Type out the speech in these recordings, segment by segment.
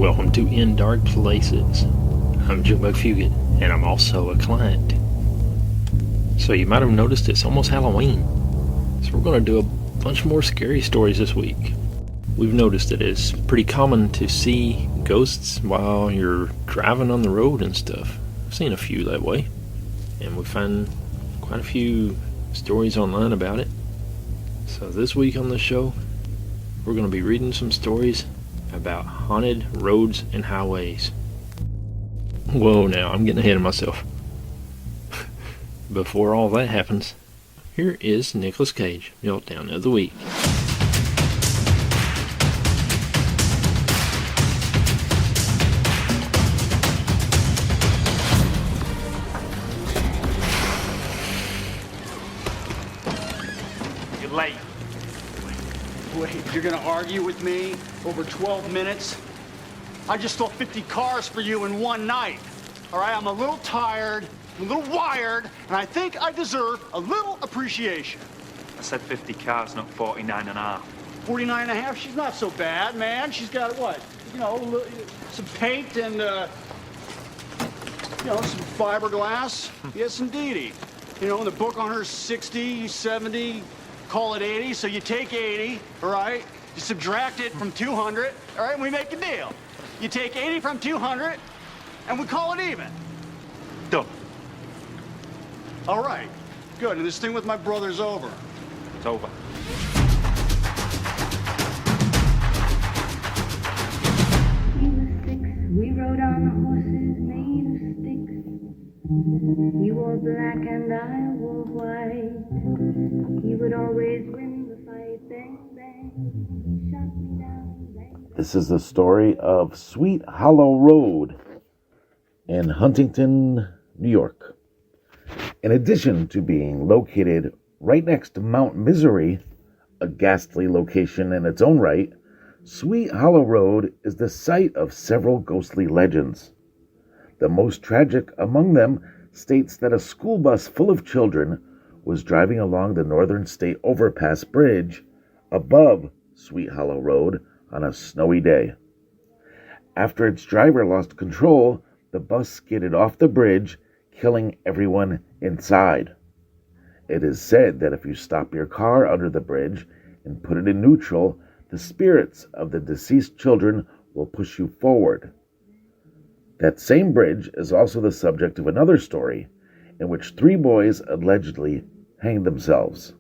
Welcome to In Dark Places. I'm Jim McFugit, and I'm also a client. So you might have noticed it's almost Halloween, so we're going to do a bunch more scary stories this week. We've noticed that it's pretty common to see ghosts while you're driving on the road and stuff. I've seen a few that way, and we find quite a few stories online about it. So this week on the show, we're going to be reading some stories about haunted roads and highways. Whoa, now I'm getting ahead of myself. Before all that happens, here is Nicolas Cage, Meltdown of the Week. You're late. Wait, you're gonna argue with me over 12 minutes? I just stole 50 cars for you in one night. All right, I'm a little tired, I'm a little wired, and I think I deserve a little appreciation. I said 50 cars, not 49 and a half. 49 and a half, she's not so bad, man. She's got what? You know, some paint and, some fiberglass. Yes, indeedy. You know, and the book on her is 60, 70, call it 80, so you take 80, all right? You subtract it from 200, all right, and we make a deal. You take 80 from 200, and we call it even. Done. All right, good, and this thing with my brother's over. It's over. We rode on horses made of sticks. He wore black and I wore white. He would always win the fight. Bang, bang. He shot me down. Bang, bang. This is the story of Sweet Hollow Road in Huntington, New York. In addition to being located right next to Mount Misery, a ghastly location in its own right, Sweet Hollow Road is the site of several ghostly legends. The most tragic among them states that a school bus full of children was driving along the Northern State Overpass Bridge above Sweet Hollow Road on a snowy day. After its driver lost control, the bus skidded off the bridge, killing everyone inside. It is said that if you stop your car under the bridge and put it in neutral, the spirits of the deceased children will push you forward. That same bridge is also the subject of another story, in which 3 boys allegedly hanged themselves.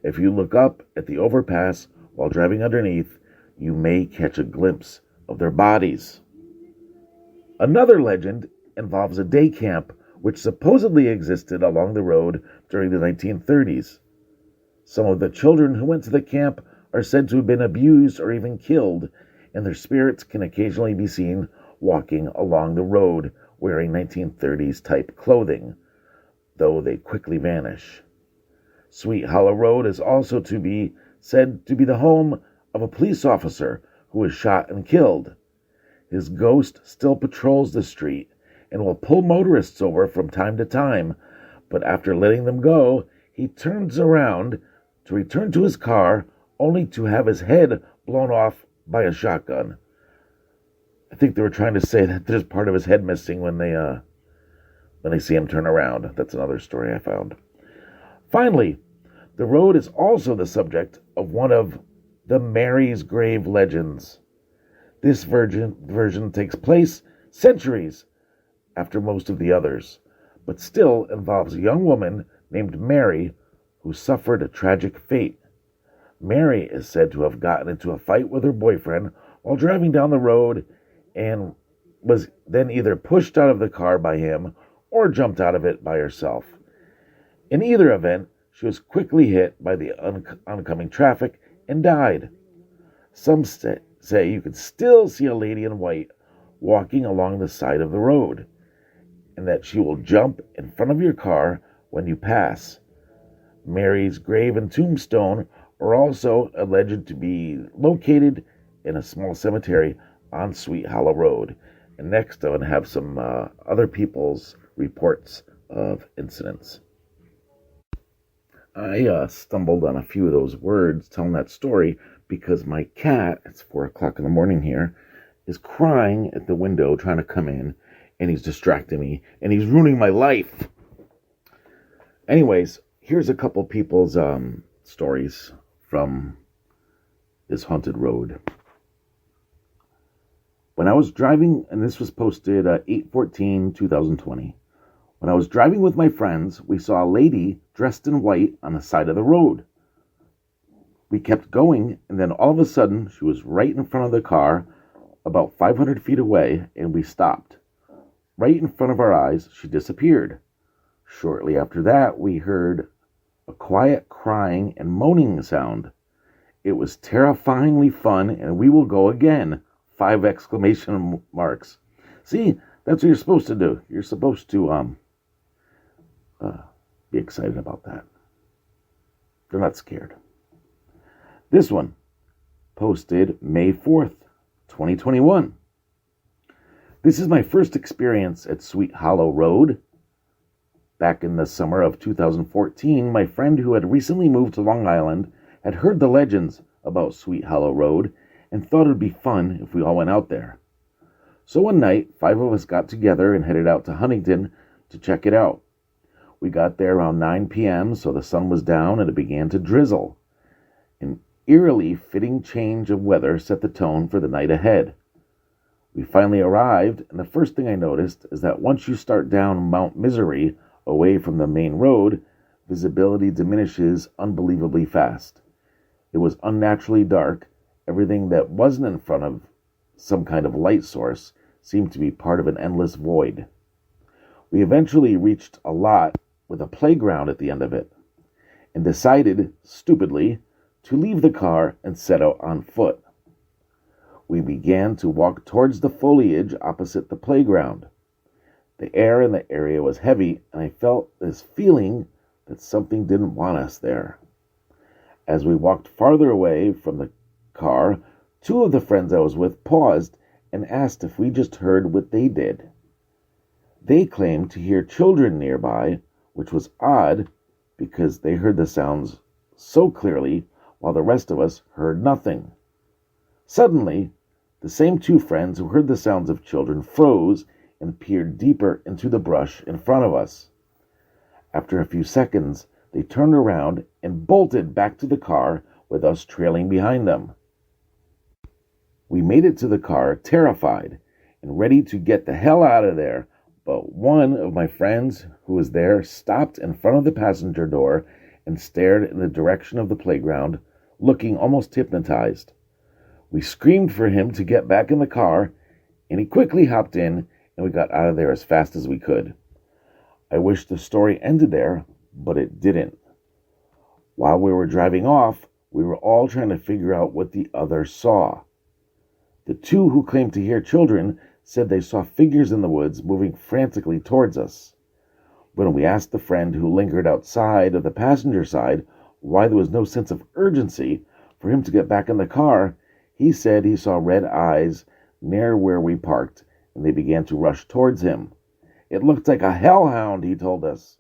If you look up at the overpass while driving underneath, you may catch a glimpse of their bodies. Another legend involves a day camp which supposedly existed along the road during the 1930s. Some of the children who went to the camp are said to have been abused or even killed, and their spirits can occasionally be seen walking along the road wearing 1930s type clothing, though they quickly vanish. Sweet Hollow Road is also said to be the home of a police officer who was shot and killed. His ghost still patrols the street and will pull motorists over from time to time, but after letting them go, he turns around to return to his car only to have his head blown off by a shotgun. I think they were trying to say that there's part of his head missing when they see him turn around. That's another story I found. Finally, the road is also the subject of one of the Mary's Grave legends. This version takes place centuries after most of the others, but still involves a young woman named Mary who suffered a tragic fate. Mary is said to have gotten into a fight with her boyfriend while driving down the road and was then either pushed out of the car by him or jumped out of it by herself. In either event, she was quickly hit by the oncoming traffic and died. Some say you could still see a lady in white walking along the side of the road, and that she will jump in front of your car when you pass. Mary's grave and tombstone are also alleged to be located in a small cemetery on Sweet Hollow Road. And next I'm going to have some other people's reports of incidents. I stumbled on a few of those words telling that story because my cat, it's 4 o'clock in the morning here, is crying at the window trying to come in, and he's distracting me, and he's ruining my life. Anyways, here's a couple people's stories from this haunted road. When I was driving, and this was posted 8/14/2020. When I was driving with my friends, we saw a lady dressed in white on the side of the road. We kept going, and then all of a sudden, she was right in front of the car, about 500 feet away, and we stopped. Right in front of our eyes, she disappeared. Shortly after that, we heard a quiet crying and moaning sound. It was terrifyingly fun, and we will go again. 5 exclamation marks. See, that's what you're supposed to do. You're supposed to be excited about that. They're not scared. This one, posted May 4th, 2021. This is my first experience at Sweet Hollow Road. Back in the summer of 2014, my friend who had recently moved to Long Island had heard the legends about Sweet Hollow Road and thought it would be fun if we all went out there. So one night, 5 of us got together and headed out to Huntington to check it out. We got there around 9 p.m., so the sun was down and it began to drizzle. An eerily fitting change of weather set the tone for the night ahead. We finally arrived, and the first thing I noticed is that once you start down Mount Misery, away from the main road, visibility diminishes unbelievably fast. It was unnaturally dark. Everything that wasn't in front of some kind of light source seemed to be part of an endless void. We eventually reached a lot with a playground at the end of it, and decided, stupidly, to leave the car and set out on foot. We began to walk towards the foliage opposite the playground. The air in the area was heavy, and I felt this feeling that something didn't want us there. As we walked farther away from the car, 2 of the friends I was with paused and asked if we just heard what they did. They claimed to hear children nearby, which was odd because they heard the sounds so clearly while the rest of us heard nothing. Suddenly, the same 2 friends who heard the sounds of children froze and peered deeper into the brush in front of us. After a few seconds, they turned around and bolted back to the car with us trailing behind them. We made it to the car, terrified and ready to get the hell out of there, but one of my friends who was there stopped in front of the passenger door and stared in the direction of the playground, looking almost hypnotized. We screamed for him to get back in the car, and he quickly hopped in, and we got out of there as fast as we could. I wish the story ended there, but it didn't. While we were driving off, we were all trying to figure out what the other saw. The 2 who claimed to hear children said they saw figures in the woods moving frantically towards us. When we asked the friend who lingered outside of the passenger side why there was no sense of urgency for him to get back in the car, he said he saw red eyes near where we parked, and they began to rush towards him. It looked like a hellhound, he told us.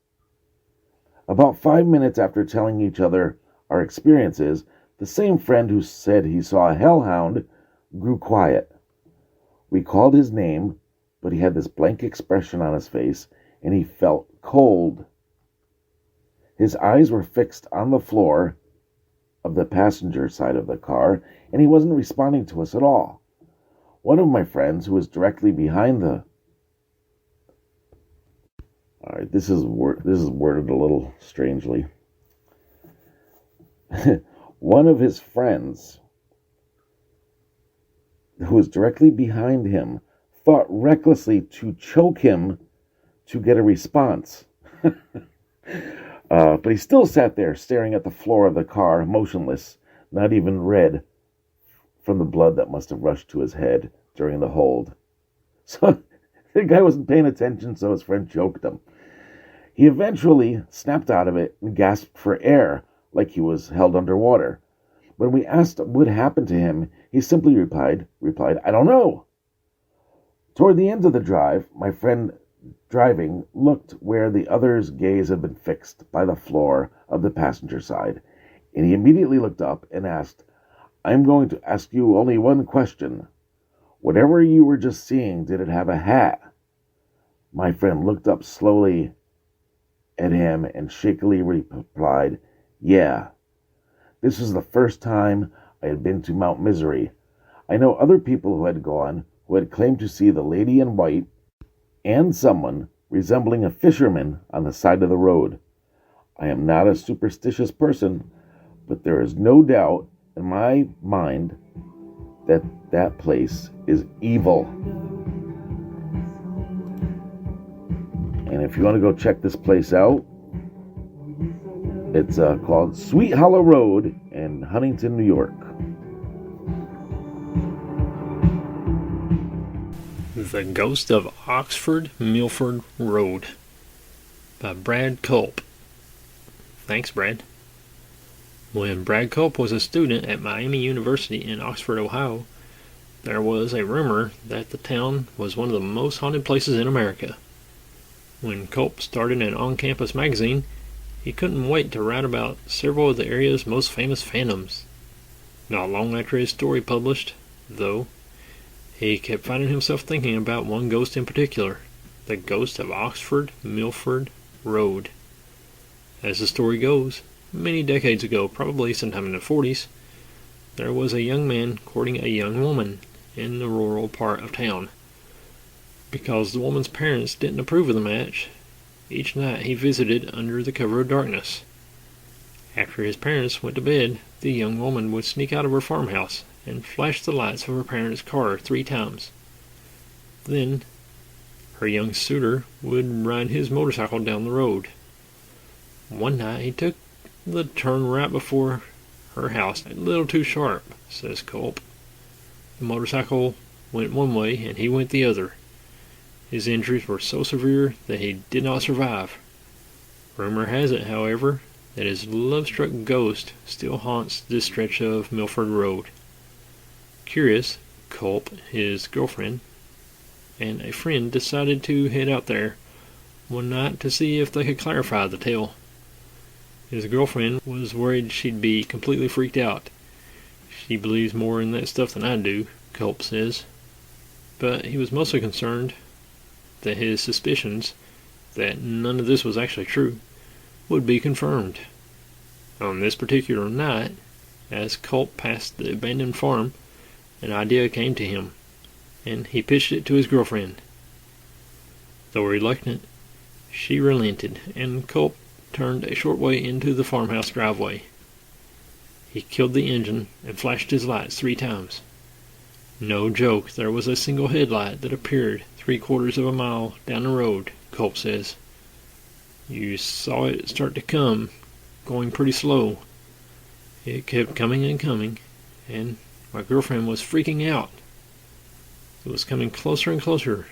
About 5 minutes after telling each other our experiences, the same friend who said he saw a hellhound grew quiet. We called his name, but he had this blank expression on his face, and he felt cold. His eyes were fixed on the floor of the passenger side of the car, and he wasn't responding to us at all. One of my friends, who was directly behind the... Alright, this is worded a little strangely. One of his friends, who was directly behind him, thought recklessly to choke him to get a response. But he still sat there staring at the floor of the car, motionless, not even red from the blood that must have rushed to his head during the hold. So the guy wasn't paying attention, so his friend choked him. He eventually snapped out of it and gasped for air, like he was held underwater. When we asked what happened to him, he simply replied, "I don't know." Toward the end of the drive, my friend driving looked where the other's gaze had been fixed by the floor of the passenger side, and he immediately looked up and asked, "I'm going to ask you only one question. Whatever you were just seeing, did it have a hat? My friend looked up slowly at him and shakily replied, Yeah. This was the first time I had been to Mount Misery. I know other people who had gone, who had claimed to see the lady in white and someone resembling a fisherman on the side of the road. I am not a superstitious person, but there is no doubt in my mind that that place is evil. And if you want to go check this place out, it's called Sweet Hollow Road in Huntington, New York. The Ghost of Oxford Milford Road by Brad Culp. Thanks, Brad. When Brad Culp was a student at Miami University in Oxford, Ohio, there was a rumor that the town was one of the most haunted places in America. When Culp started an on-campus magazine, he couldn't wait to write about several of the area's most famous phantoms. Not long after his story published, though, he kept finding himself thinking about one ghost in particular, the ghost of Oxford Milford Road. As the story goes, many decades ago, probably sometime in the 40s, there was a young man courting a young woman in the rural part of town. Because the woman's parents didn't approve of the match, each night he visited under the cover of darkness. After his parents went to bed, the young woman would sneak out of her farmhouse and flash the lights of her parents' car 3 times. Then, her young suitor would ride his motorcycle down the road. One night he took the turn right before her house, a little too sharp, says Culp. The motorcycle went one way and he went the other. His injuries were so severe that he did not survive. Rumor has it, however, that his love-struck ghost still haunts this stretch of Milford Road. Curious, Culp, his girlfriend, and a friend decided to head out there one night to see if they could clarify the tale. His girlfriend was worried she'd be completely freaked out. She believes more in that stuff than I do, Culp says. But he was mostly concerned that his suspicions that none of this was actually true would be confirmed. On this particular night, as Culp passed the abandoned farm, an idea came to him, and he pitched it to his girlfriend. Though reluctant, she relented, and Culp turned a short way into the farmhouse driveway. He killed the engine and flashed his lights 3 times. No joke, there was a single headlight that appeared 3/4 of a mile down the road, Culp says. You saw it start to come, going pretty slow. It kept coming and coming, and my girlfriend was freaking out. It was coming closer and closer.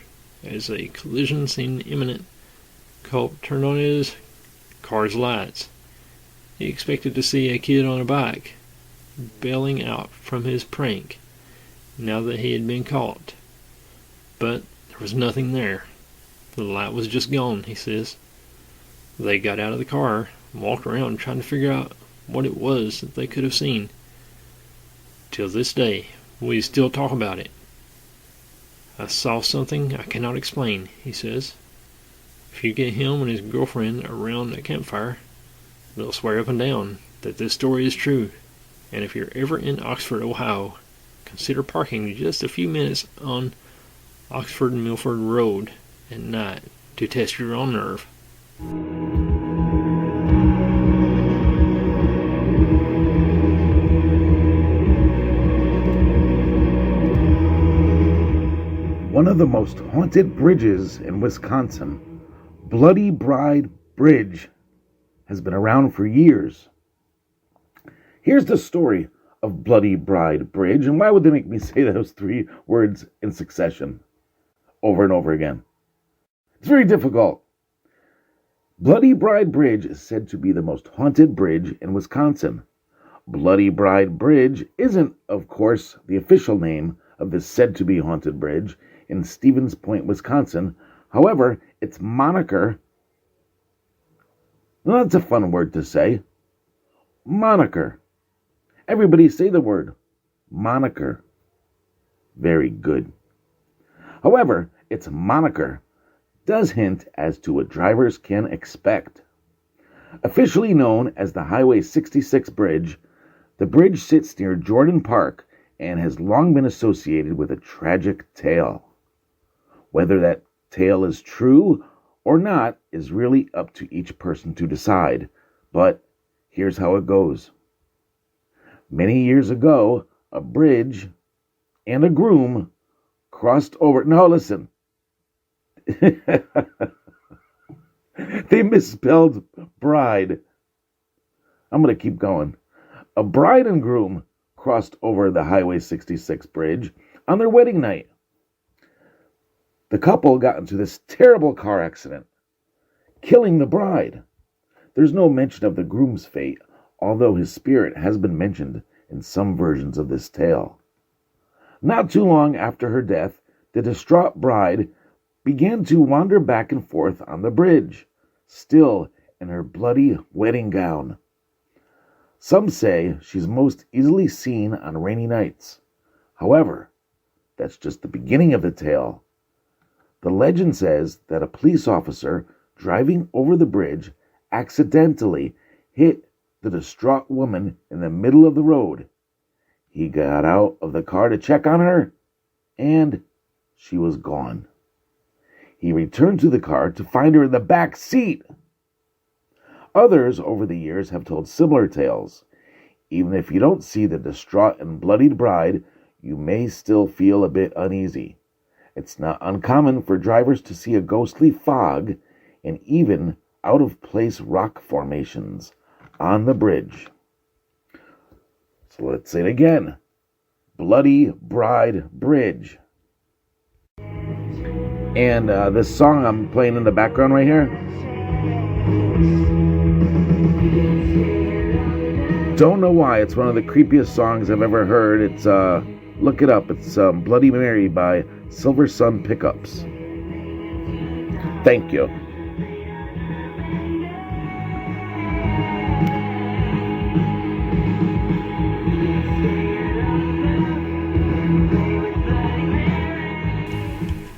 As a collision seemed imminent, Culp turned on his car's lights. He expected to see a kid on a bike, bailing out from his prank, now that he had been caught. But there was nothing there. The light was just gone, he says. They got out of the car and walked around trying to figure out what it was that they could have seen. Till this day, we still talk about it. I saw something I cannot explain, he says. If you get him and his girlfriend around a campfire, they'll swear up and down that this story is true. And if you're ever in Oxford, Ohio, consider parking just a few minutes on Oxford Milford Road at night to test your own nerve. One of the most haunted bridges in Wisconsin, Bloody Bride Bridge, has been around for years. Here's the story of Bloody Bride Bridge, and why would they make me say those 3 words in succession over and over again? It's very difficult. Bloody Bride Bridge is said to be the most haunted bridge in Wisconsin. Bloody Bride Bridge isn't, of course, the official name of this said-to-be haunted bridge in Stevens Point, Wisconsin. However, its moniker, well, that's a fun word to say. Moniker. Everybody say the word. Moniker. very good. However, its moniker does hint as to what drivers can expect. Officially known as the Highway 66 Bridge, the bridge sits near Jordan Park and has long been associated with a tragic tale. Whether that tale is true or not is really up to each person to decide, but here's how it goes. Many years ago, a bridge and a groom crossed over. No, listen. They misspelled bride. I'm going to keep going. A bride and groom crossed over the Highway 66 bridge on their wedding night. The couple got into this terrible car accident, killing the bride. There's no mention of the groom's fate, although his spirit has been mentioned in some versions of this tale. Not too long after her death, the distraught bride began to wander back and forth on the bridge, still in her bloody wedding gown. Some say she's most easily seen on rainy nights. However, that's just the beginning of the tale. The legend says that a police officer driving over the bridge accidentally hit the distraught woman in the middle of the road. He got out of the car to check on her, and she was gone. He returned to the car to find her in the back seat. Others over the years have told similar tales. Even if you don't see the distraught and bloodied bride, you may still feel a bit uneasy. It's not uncommon for drivers to see a ghostly fog and even out-of-place rock formations on the bridge. So let's say it again. Bloody Bride Bridge. And this song I'm playing in the background right here, don't know why, it's one of the creepiest songs I've ever heard. It's look it up. It's Bloody Mary by Silver Sun Pickups. Thank you.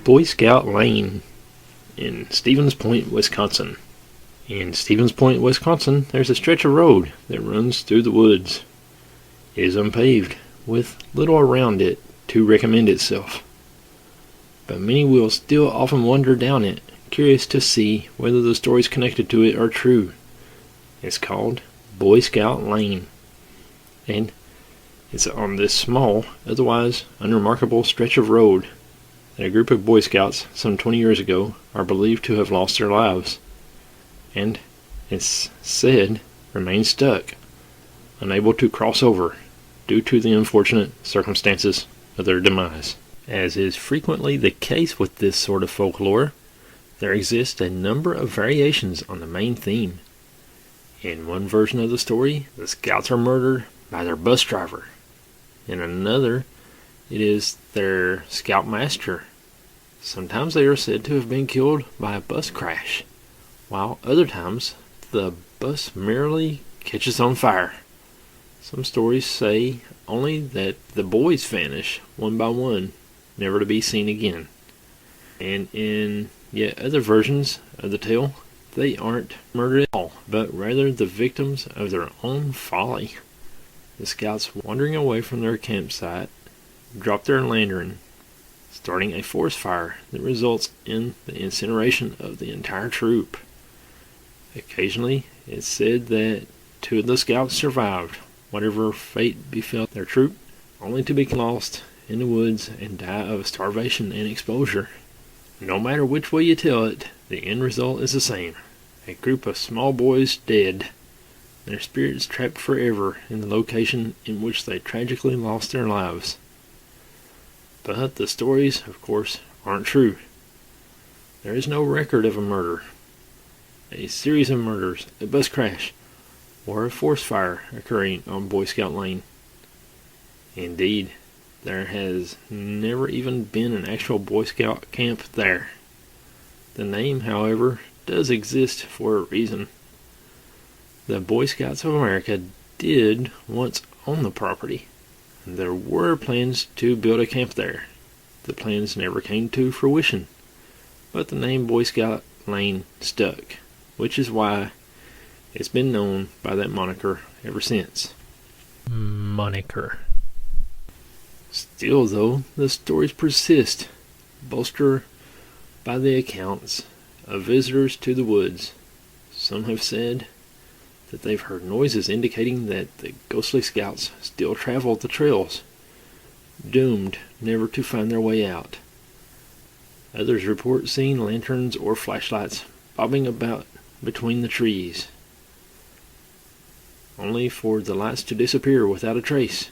Boy Scout Lane in Stevens Point, Wisconsin. In Stevens Point, Wisconsin, there's a stretch of road that runs through the woods. It is unpaved, with little around it to recommend itself. But many will still often wander down it, curious to see whether the stories connected to it are true. It's called Boy Scout Lane, and it's on this small, otherwise unremarkable stretch of road that a group of Boy Scouts some 20 years ago are believed to have lost their lives, and it's said remain stuck, unable to cross over due to the unfortunate circumstances of their demise. As is frequently the case with this sort of folklore, there exist a number of variations on the main theme. In one version of the story, the Scouts are murdered by their bus driver. In another, it is their scoutmaster. Sometimes they are said to have been killed by a bus crash, while other times the bus merely catches on fire. Some stories say only that the boys vanish one by one, never to be seen again. And in yet other versions of the tale, they aren't murdered at all, but rather the victims of their own folly. The Scouts, wandering away from their campsite, drop their lantern, starting a forest fire that results in the incineration of the entire troop. Occasionally, it's said that 2 of the Scouts survived whatever fate befell their troop, only to be lost in the woods and die of starvation and exposure. No matter which way you tell it, the end result is the same. A group of small boys dead, their spirits trapped forever in the location in which they tragically lost their lives. But the stories, of course, aren't true. There is no record of a murder, a series of murders, a bus crash, or a forest fire occurring on Boy Scout Lane. Indeed, there has never even been an actual Boy Scout camp there. The name, however, does exist for a reason. The Boy Scouts of America did once own the property. There were plans to build a camp there, the plans never came to fruition, but the name Boy Scout Lane stuck, which is why it's been known by that moniker ever since. Moniker. Still, though, the stories persist, bolstered by the accounts of visitors to the woods. Some have said that they've heard noises indicating that the ghostly scouts still travel the trails, doomed never to find their way out. Others report seeing lanterns or flashlights bobbing about between the trees, only for the lights to disappear without a trace.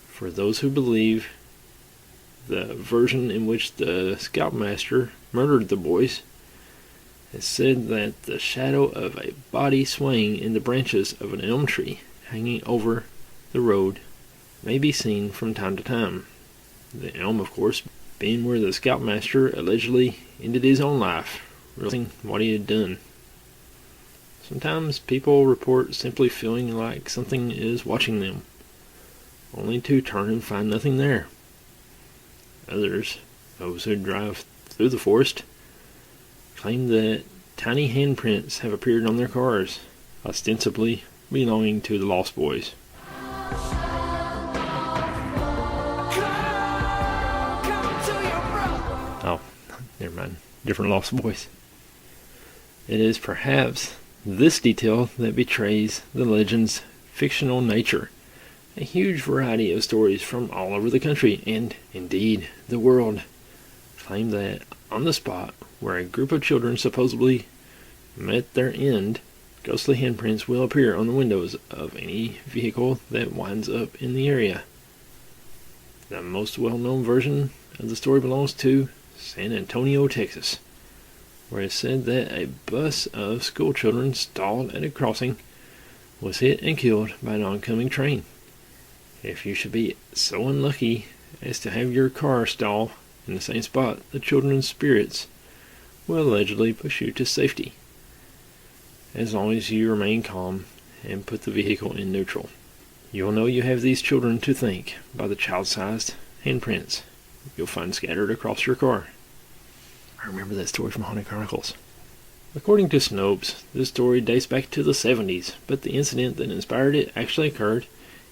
For those who believe the version in which the scoutmaster murdered the boys, it's said that the shadow of a body swaying in the branches of an elm tree hanging over the road may be seen from time to time. The elm, of course, being where the scoutmaster allegedly ended his own life, realizing what he had done. Sometimes people report simply feeling like something is watching them, only to turn and find nothing there. Others, those who drive through the forest, claim that tiny handprints have appeared on their cars, ostensibly belonging to the Lost Boys. Oh, never mind. Different Lost Boys. It is perhaps this detail that betrays the legend's fictional nature. A huge variety of stories from all over the country, and indeed the world, claim that on the spot where a group of children supposedly met their end, ghostly handprints will appear on the windows of any vehicle that winds up in the area. The most well-known version of the story belongs to San Antonio, Texas, where it's said that a bus of school children stalled at a crossing was hit and killed by an oncoming train. If you should be so unlucky as to have your car stall in the same spot, the children's spirits will allegedly push you to safety, as long as you remain calm and put the vehicle in neutral. You'll know you have these children to thank by the child-sized handprints you'll find scattered across your car. I remember that story from Haunted Chronicles. According to Snopes, this story dates back to the 70s, but the incident that inspired it actually occurred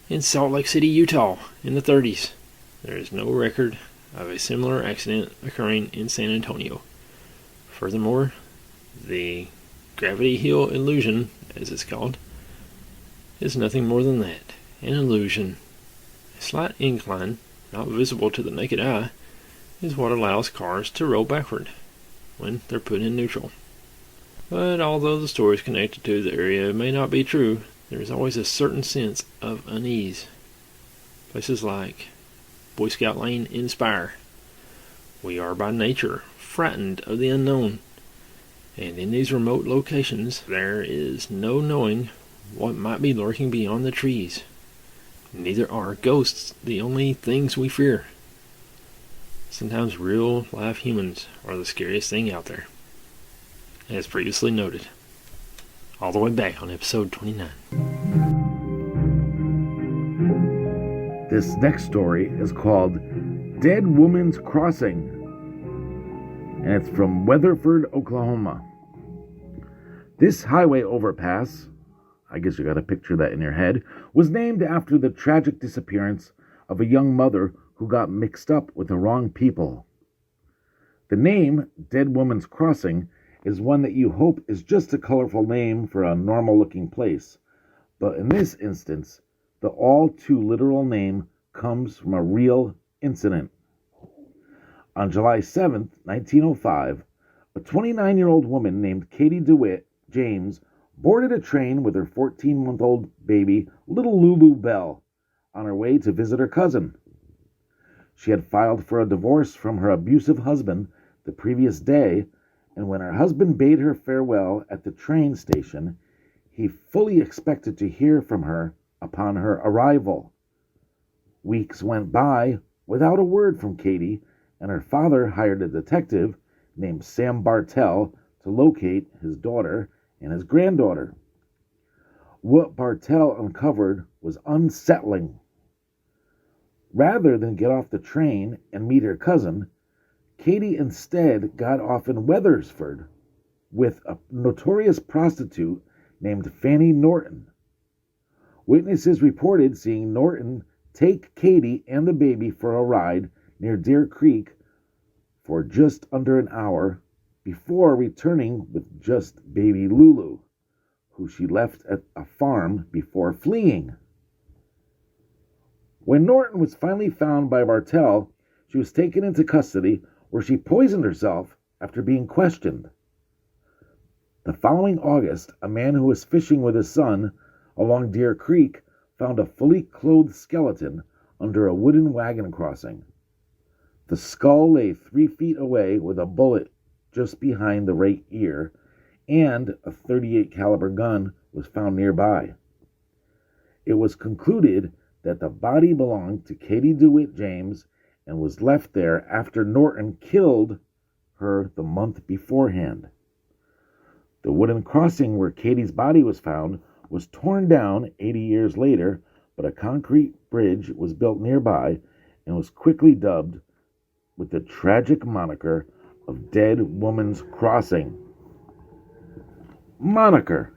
in Salt Lake City, Utah in the 30s. There is no record of a similar accident occurring in San Antonio. Furthermore, the Gravity Hill illusion, as it's called, is nothing more than that, an illusion. A slight incline, not visible to the naked eye, is what allows cars to roll backward when they're put in neutral. But although the stories connected to the area may not be true, there is always a certain sense of unease. Places like Boy Scout Lane inspire. We are by nature frightened of the unknown, and in these remote locations there is no knowing what might be lurking beyond the trees. Neither are ghosts the only things we fear. Sometimes real live humans are the scariest thing out there, as previously noted, all the way back on episode 29. This next story is called Dead Woman's Crossing, and it's from Weatherford, Oklahoma. This highway overpass, I guess you got to picture that in your head, was named after the tragic disappearance of a young mother who got mixed up with the wrong people. The name, Dead Woman's Crossing, is one that you hope is just a colorful name for a normal-looking place, but in this instance, the all-too-literal name comes from a real incident. On July 7th, 1905, a 29-year-old woman named Katie DeWitt James boarded a train with her 14-month-old baby, little Lulu Bell, on her way to visit her cousin. She had filed for a divorce from her abusive husband the previous day, and when her husband bade her farewell at the train station, he fully expected to hear from her upon her arrival. Weeks went by without a word from Katie, and her father hired a detective named Sam Bartell to locate his daughter and his granddaughter. What Bartell uncovered was unsettling. Rather than get off the train and meet her cousin, Katie instead got off in Wethersford with a notorious prostitute named Fanny Norton. Witnesses reported seeing Norton take Katie and the baby for a ride near Deer Creek for just under an hour before returning with just baby Lulu, who she left at a farm before fleeing. When Norton was finally found by Bartell, she was taken into custody where she poisoned herself after being questioned. The following August, a man who was fishing with his son along Deer Creek found a fully clothed skeleton under a wooden wagon crossing. The skull lay 3 feet away with a bullet just behind the right ear, and a .38 caliber gun was found nearby. It was concluded that the body belonged to Katie DeWitt James and was left there after Norton killed her the month beforehand. The wooden crossing where Katie's body was found was torn down 80 years later, but a concrete bridge was built nearby and was quickly dubbed with the tragic moniker of Dead Woman's Crossing. Moniker.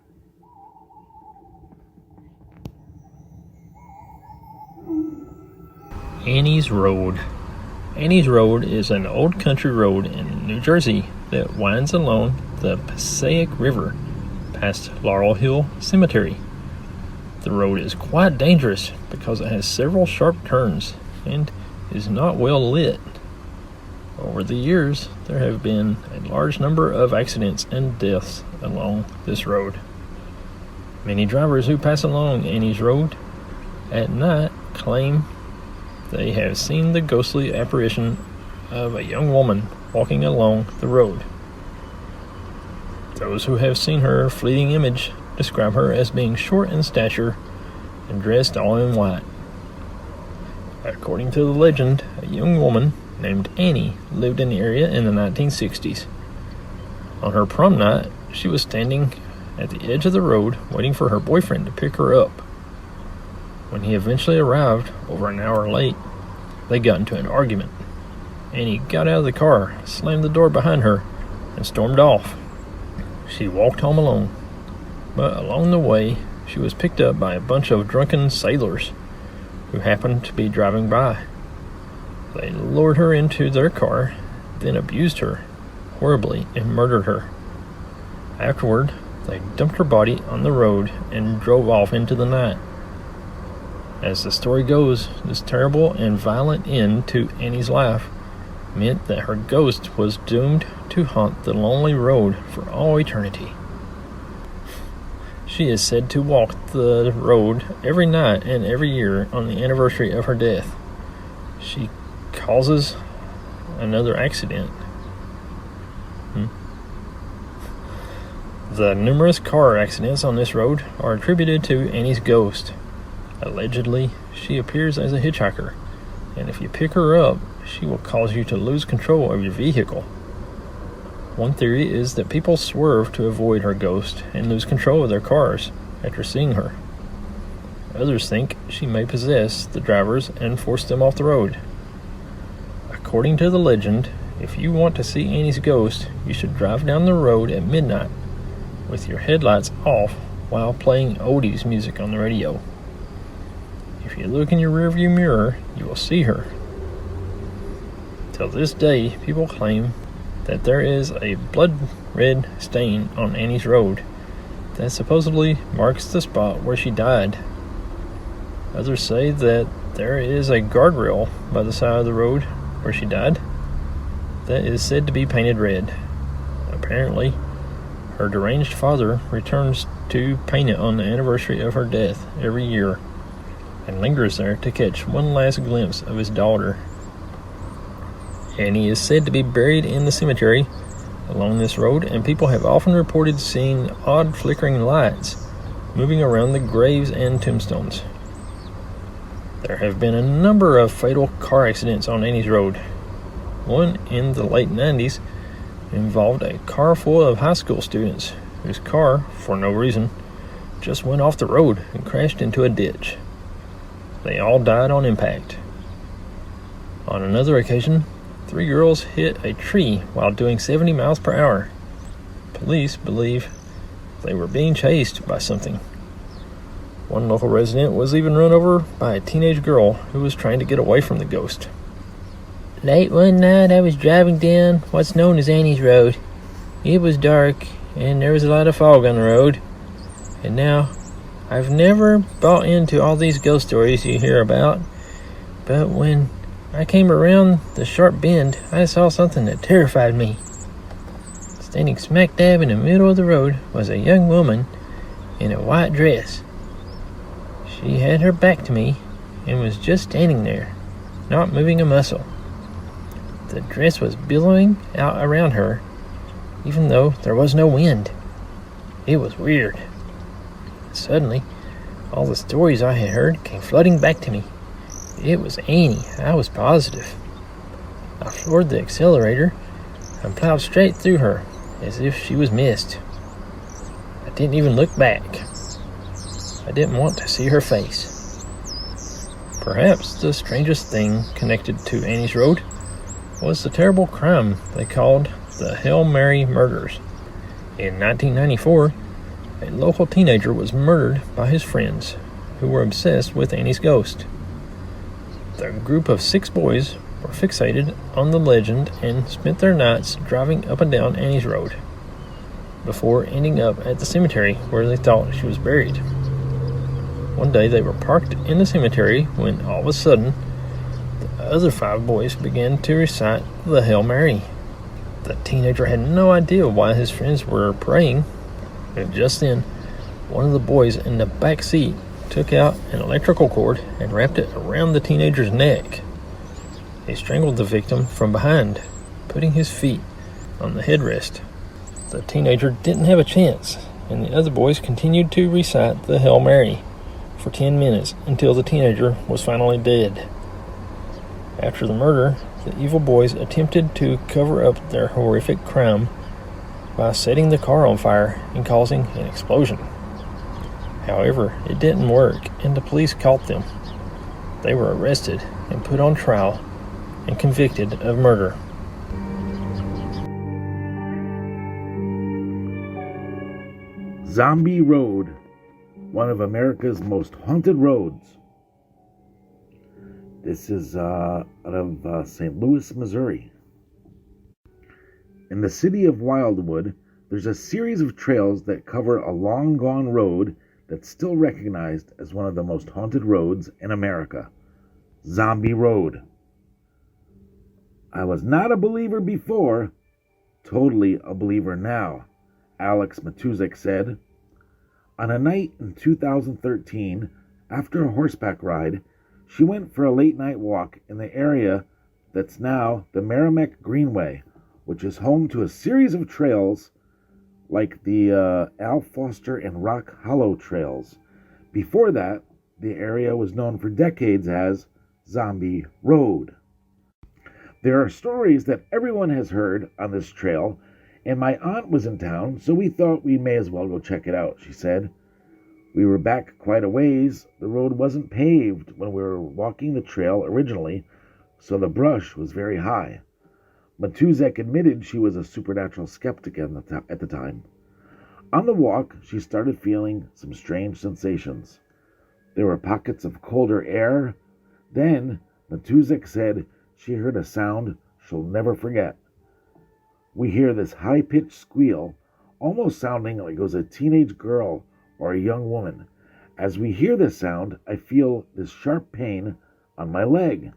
Annie's Road. Annie's Road is an old country road in New Jersey that winds along the Passaic River past Laurel Hill Cemetery. The road is quite dangerous because it has several sharp turns and is not well lit. Over the years, there have been a large number of accidents and deaths along this road. Many drivers who pass along Annie's Road at night claim they have seen the ghostly apparition of a young woman walking along the road. Those who have seen her fleeting image describe her as being short in stature and dressed all in white. According to the legend, a young woman named Annie lived in the area in the 1960s. On her prom night, she was standing at the edge of the road waiting for her boyfriend to pick her up. When he eventually arrived, over an hour late, they got into an argument. Annie got out of the car, slammed the door behind her, and stormed off. She walked home alone, but along the way, she was picked up by a bunch of drunken sailors who happened to be driving by. They lured her into their car, then abused her horribly and murdered her. Afterward, they dumped her body on the road and drove off into the night. As the story goes, this terrible and violent end to Annie's life meant that her ghost was doomed to haunt the lonely road for all eternity. She is said to walk the road every night and every year on the anniversary of her death. She causes another accident. The numerous car accidents on this road are attributed to Annie's ghost. Allegedly, she appears as a hitchhiker, and if you pick her up, she will cause you to lose control of your vehicle. One theory is that people swerve to avoid her ghost and lose control of their cars after seeing her. Others think she may possess the drivers and force them off the road. According to the legend, if you want to see Annie's ghost, you should drive down the road at midnight with your headlights off while playing oldies music on the radio. If you look in your rearview mirror, you will see her. Till this day, people claim that there is a blood red stain on Annie's Road that supposedly marks the spot where she died. Others say that there is a guardrail by the side of the road where she died that is said to be painted red. Apparently, her deranged father returns to paint it on the anniversary of her death every year and lingers there to catch one last glimpse of his daughter. Annie is said to be buried in the cemetery along this road, and people have often reported seeing odd flickering lights moving around the graves and tombstones. There have been a number of fatal car accidents on Annie's Road. One in the late 90s involved a car full of high school students whose car, for no reason, just went off the road and crashed into a ditch. They all died on impact. On another occasion, 3 girls hit a tree while doing 70 miles per hour. Police believe they were being chased by something. One local resident was even run over by a teenage girl who was trying to get away from the ghost. Late one night, I was driving down what's known as Annie's Road. It was dark, and there was a lot of fog on the road. And now, I've never bought into all these ghost stories you hear about, but when I came around the sharp bend, I saw something that terrified me. Standing smack dab in the middle of the road was a young woman in a white dress. She had her back to me and was just standing there, not moving a muscle. The dress was billowing out around her, even though there was no wind. It was weird. Suddenly, all the stories I had heard came flooding back to me. It was Annie, I was positive. I floored the accelerator and plowed straight through her, as if she was missed. I didn't even look back. I didn't want to see her face. Perhaps the strangest thing connected to Annie's Road was the terrible crime they called the Hail Mary murders. In 1994, a local teenager was murdered by his friends, who were obsessed with Annie's ghost. The group of 6 boys were fixated on the legend and spent their nights driving up and down Annie's Road, before ending up at the cemetery where they thought she was buried. One day they were parked in the cemetery when all of a sudden, the other 5 boys began to recite the Hail Mary. The teenager had no idea why his friends were praying, and just then, one of the boys in the back seat took out an electrical cord and wrapped it around the teenager's neck. He strangled the victim from behind, putting his feet on the headrest. The teenager didn't have a chance, and the other boys continued to recite the Hail Mary for 10 minutes until the teenager was finally dead. After the murder, the evil boys attempted to cover up their horrific crime by setting the car on fire and causing an explosion. However, it didn't work, and the police caught them. They were arrested and put on trial and convicted of murder. Zombie Road, one of America's most haunted roads. This is out of St. Louis, Missouri. In the city of Wildwood, there's a series of trails that cover a long-gone road that's still recognized as one of the most haunted roads in America. Zombie Road. I was not a believer before, totally a believer now, Alex Matuzek said. On a night in 2013, after a horseback ride, she went for a late-night walk in the area that's now the Merrimack Greenway, which is home to a series of trails like the Al Foster and Rock Hollow trails. Before that, the area was known for decades as Zombie Road. There are stories that everyone has heard on this trail, and my aunt was in town, so we thought we may as well go check it out, she said. We were back quite a ways. The road wasn't paved when we were walking the trail originally, so the brush was very high. Matuzek admitted she was a supernatural skeptic at the time. On the walk, she started feeling some strange sensations. There were pockets of colder air. Then, Matuzek said she heard a sound she'll never forget. We hear this high-pitched squeal, almost sounding like it was a teenage girl or a young woman. As we hear this sound, I feel this sharp pain on my leg.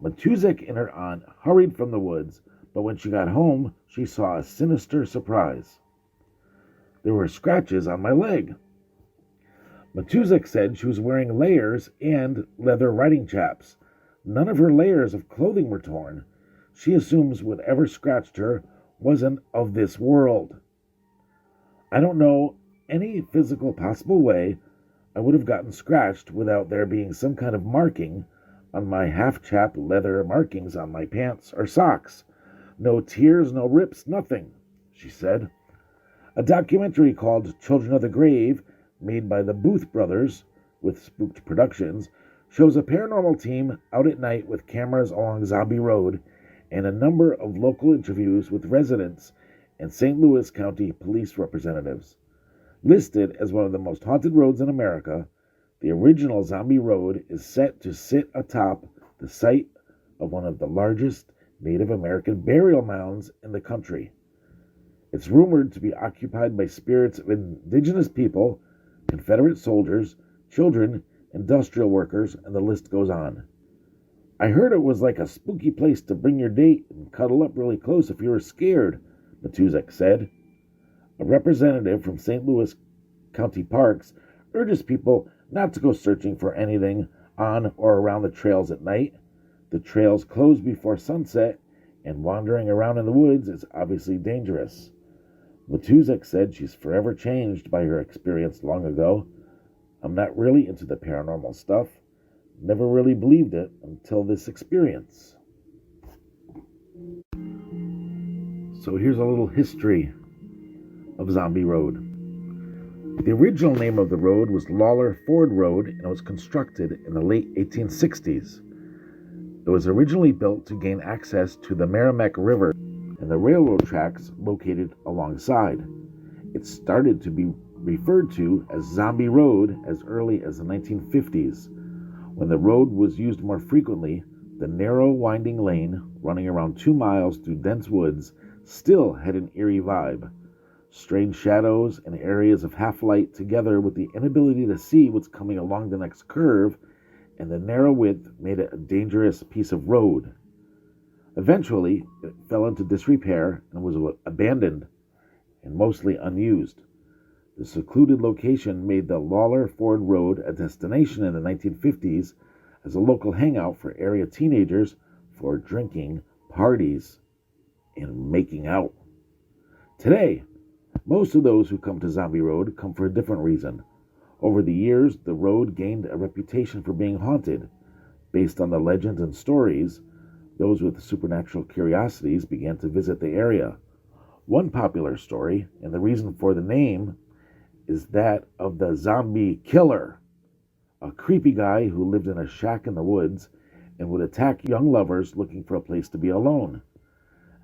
Matuzek and her aunt hurried from the woods, but when she got home, she saw a sinister surprise. There were scratches on my leg. Matuzek said she was wearing layers and leather riding chaps. None of her layers of clothing were torn. She assumes whatever scratched her wasn't of this world. I don't know any physical possible way I would have gotten scratched without there being some kind of marking on my half-chapped leather markings on my pants or socks. No tears, no rips, nothing, she said. A documentary called Children of the Grave, made by the Booth brothers with Spooked Productions, shows a paranormal team out at night with cameras along Zombie Road and a number of local interviews with residents and St. Louis County police representatives. Listed as one of the most haunted roads in America, the original Zombie Road is set to sit atop the site of one of the largest Native American burial mounds in the country. It's rumored to be occupied by spirits of indigenous people, Confederate soldiers, children, industrial workers, and the list goes on. I heard it was like a spooky place to bring your date and cuddle up really close if you were scared, Matuzek said. A representative from St. Louis County Parks urges people not to go searching for anything on or around the trails at night. The trails close before sunset, and wandering around in the woods is obviously dangerous. Matuzek said she's forever changed by her experience long ago. I'm not really into the paranormal stuff. Never really believed it until this experience. So here's a little history of Zombie Road. The original name of the road was Lawler Ford Road, and it was constructed in the late 1860s. It was originally built to gain access to the Merrimack River and the railroad tracks located alongside. It started to be referred to as Zombie Road as early as the 1950s. When the road was used more frequently, the narrow, winding lane, running around 2 miles through dense woods, still had an eerie vibe. Strange shadows and areas of half-light, together with the inability to see what's coming along the next curve, and the narrow width made it a dangerous piece of road. Eventually, it fell into disrepair and was abandoned and mostly unused. The secluded location made the Lawler Ford Road a destination in the 1950s as a local hangout for area teenagers for drinking, parties, and making out. Today, most of those who come to Zombie Road come for a different reason. Over the years, the road gained a reputation for being haunted. Based on the legends and stories, those with supernatural curiosities began to visit the area. One popular story, and the reason for the name, is that of the Zombie Killer, a creepy guy who lived in a shack in the woods and would attack young lovers looking for a place to be alone.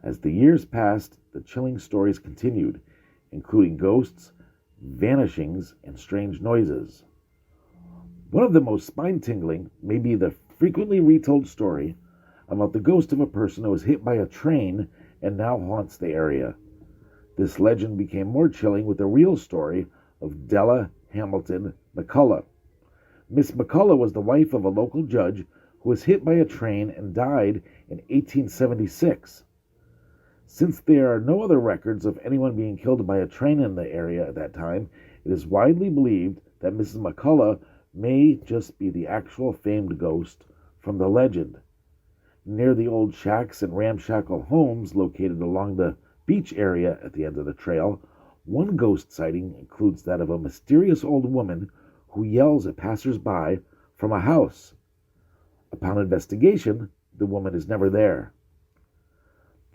As the years passed, the chilling stories continued, including ghosts, vanishings, and strange noises. One of the most spine-tingling may be the frequently retold story about the ghost of a person who was hit by a train and now haunts the area. This legend became more chilling with the real story of Della Hamilton McCullough. Miss McCullough was the wife of a local judge who was hit by a train and died in 1876. Since there are no other records of anyone being killed by a train in the area at that time, it is widely believed that Mrs. McCullough may just be the actual famed ghost from the legend. Near the old shacks and ramshackle homes located along the beach area at the end of the trail, one ghost sighting includes that of a mysterious old woman who yells at passers-by from a house. Upon investigation, the woman is never there.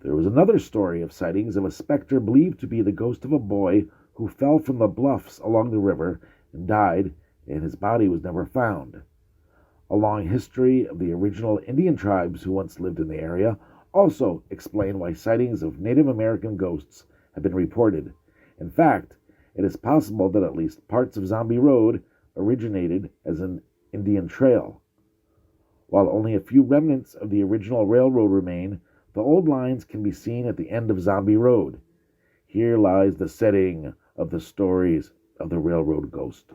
There was another story of sightings of a specter believed to be the ghost of a boy who fell from the bluffs along the river and died, and his body was never found. A long history of the original Indian tribes who once lived in the area also explain why sightings of Native American ghosts have been reported. In fact, it is possible that at least parts of Zombie Road originated as an Indian trail. While only a few remnants of the original railroad remain, the old lines can be seen at the end of Zombie Road. Here lies the setting of the stories of the railroad ghost.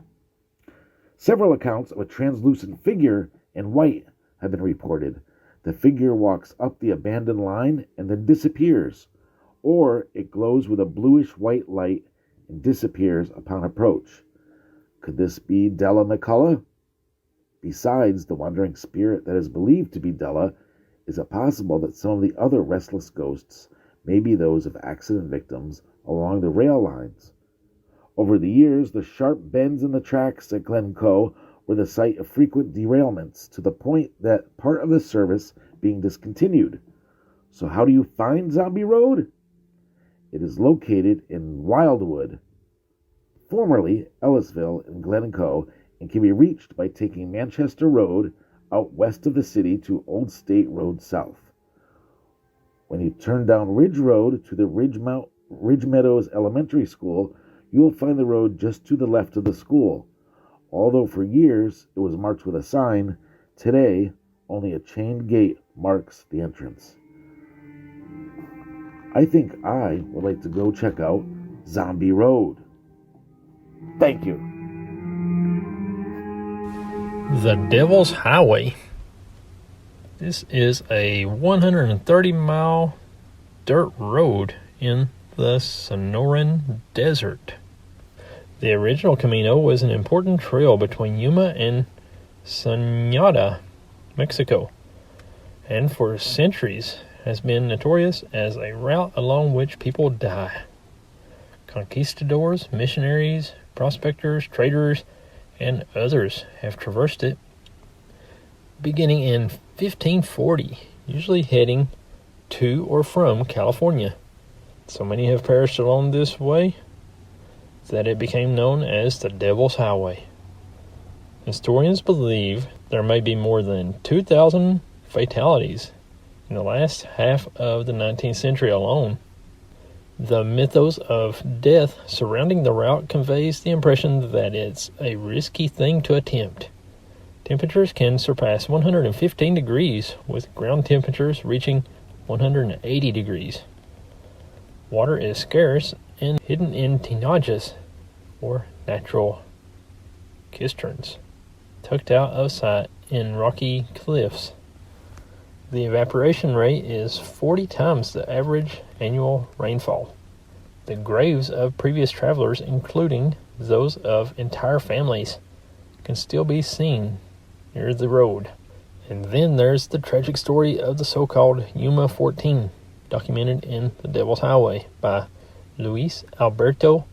Several accounts of a translucent figure in white have been reported. The figure walks up the abandoned line and then disappears, or it glows with a bluish-white light and disappears upon approach. Could this be Della McCullough? Besides the wandering spirit that is believed to be Della, is it possible that some of the other restless ghosts may be those of accident victims along the rail lines? Over the years, the sharp bends in the tracks at Glencoe were the site of frequent derailments, to the point that part of the service being discontinued. So how do you find Zombie Road? It is located in Wildwood, formerly Ellisville in Glencoe, and can be reached by taking Manchester Road out west of the city to Old State Road south. When you turn down Ridge Road to the Ridge Meadows Elementary School, you will find the road just to the left of the school. Although for years it was marked with a sign, today only a chain gate marks the entrance. I think I would like to go check out Zombie Road. Thank you. The Devil's Highway. This is a 130-mile dirt road in the Sonoran Desert. The original Camino was an important trail between Yuma and Sonata, Mexico, and for centuries has been notorious as a route along which people die. Conquistadors, missionaries, prospectors, traders, and others have traversed it, beginning in 1540, usually heading to or from California. So many have perished along this way that it became known as the Devil's Highway. Historians believe there may be more than 2,000 fatalities in the last half of the 19th century alone. The mythos of death surrounding the route conveys the impression that it's a risky thing to attempt. Temperatures can surpass 115 degrees, with ground temperatures reaching 180 degrees. Water is scarce and hidden in tinajas, or natural cisterns, tucked out of sight in rocky cliffs. The evaporation rate is 40 times the average annual rainfall. The graves of previous travelers, including those of entire families, can still be seen near the road. And then there's the tragic story of the so-called Yuma 14, documented in The Devil's Highway by Luis Alberto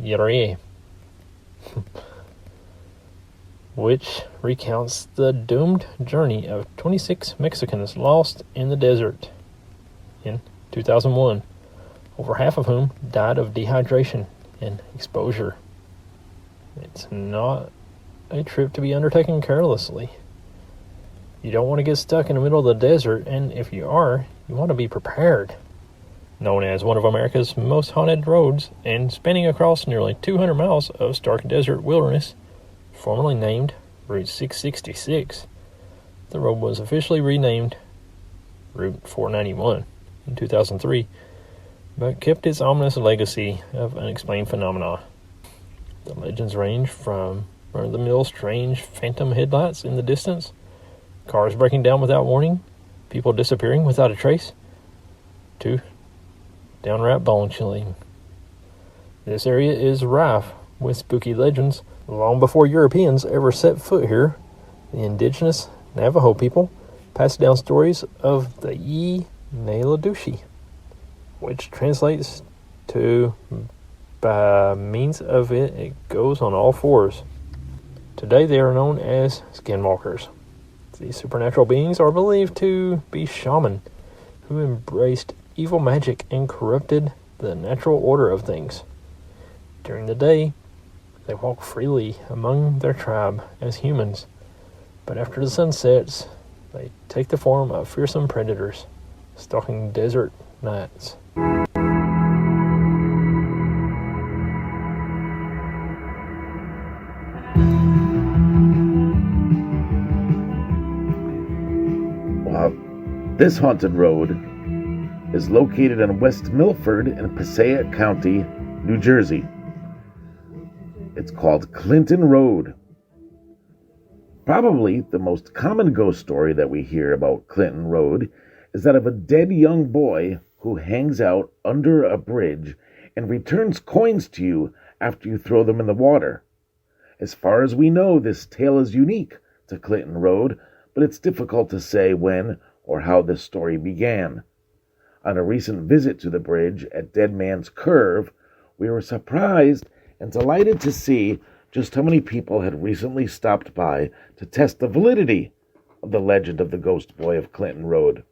Yerre, which recounts the doomed journey of 26 Mexicans lost in the desert in 2001, over half of whom died of dehydration and exposure. It's not a trip to be undertaken carelessly. You don't want to get stuck in the middle of the desert, and if you are, you want to be prepared. Known as one of America's most haunted roads and spanning across nearly 200 miles of stark desert wilderness, formerly named Route 666, the road was officially renamed Route 491 in 2003, but kept its ominous legacy of unexplained phenomena. The legends range from run-of-the-mill strange phantom headlights in the distance, cars breaking down without warning, people disappearing without a trace, to downright bone-chilling. This area is rife with spooky legends. Long before Europeans ever set foot here, the indigenous Navajo people passed down stories of the Naladushi, which translates to by means of it, it goes on all fours. Today they are known as skinwalkers. These supernatural beings are believed to be shaman who embraced evil magic and corrupted the natural order of things. During the day, they walk freely among their tribe as humans, but after the sun sets, they take the form of fearsome predators, stalking desert nights. This haunted road is located in West Milford in Passaic County, New Jersey. It's called Clinton Road. Probably the most common ghost story that we hear about Clinton Road is that of a dead young boy who hangs out under a bridge and returns coins to you after you throw them in the water. As far as we know, this tale is unique to Clinton Road, but it's difficult to say when or how this story began. On a recent visit to the bridge at Dead Man's Curve, we were surprised and delighted to see just how many people had recently stopped by to test the validity of the legend of the ghost boy of Clinton Road.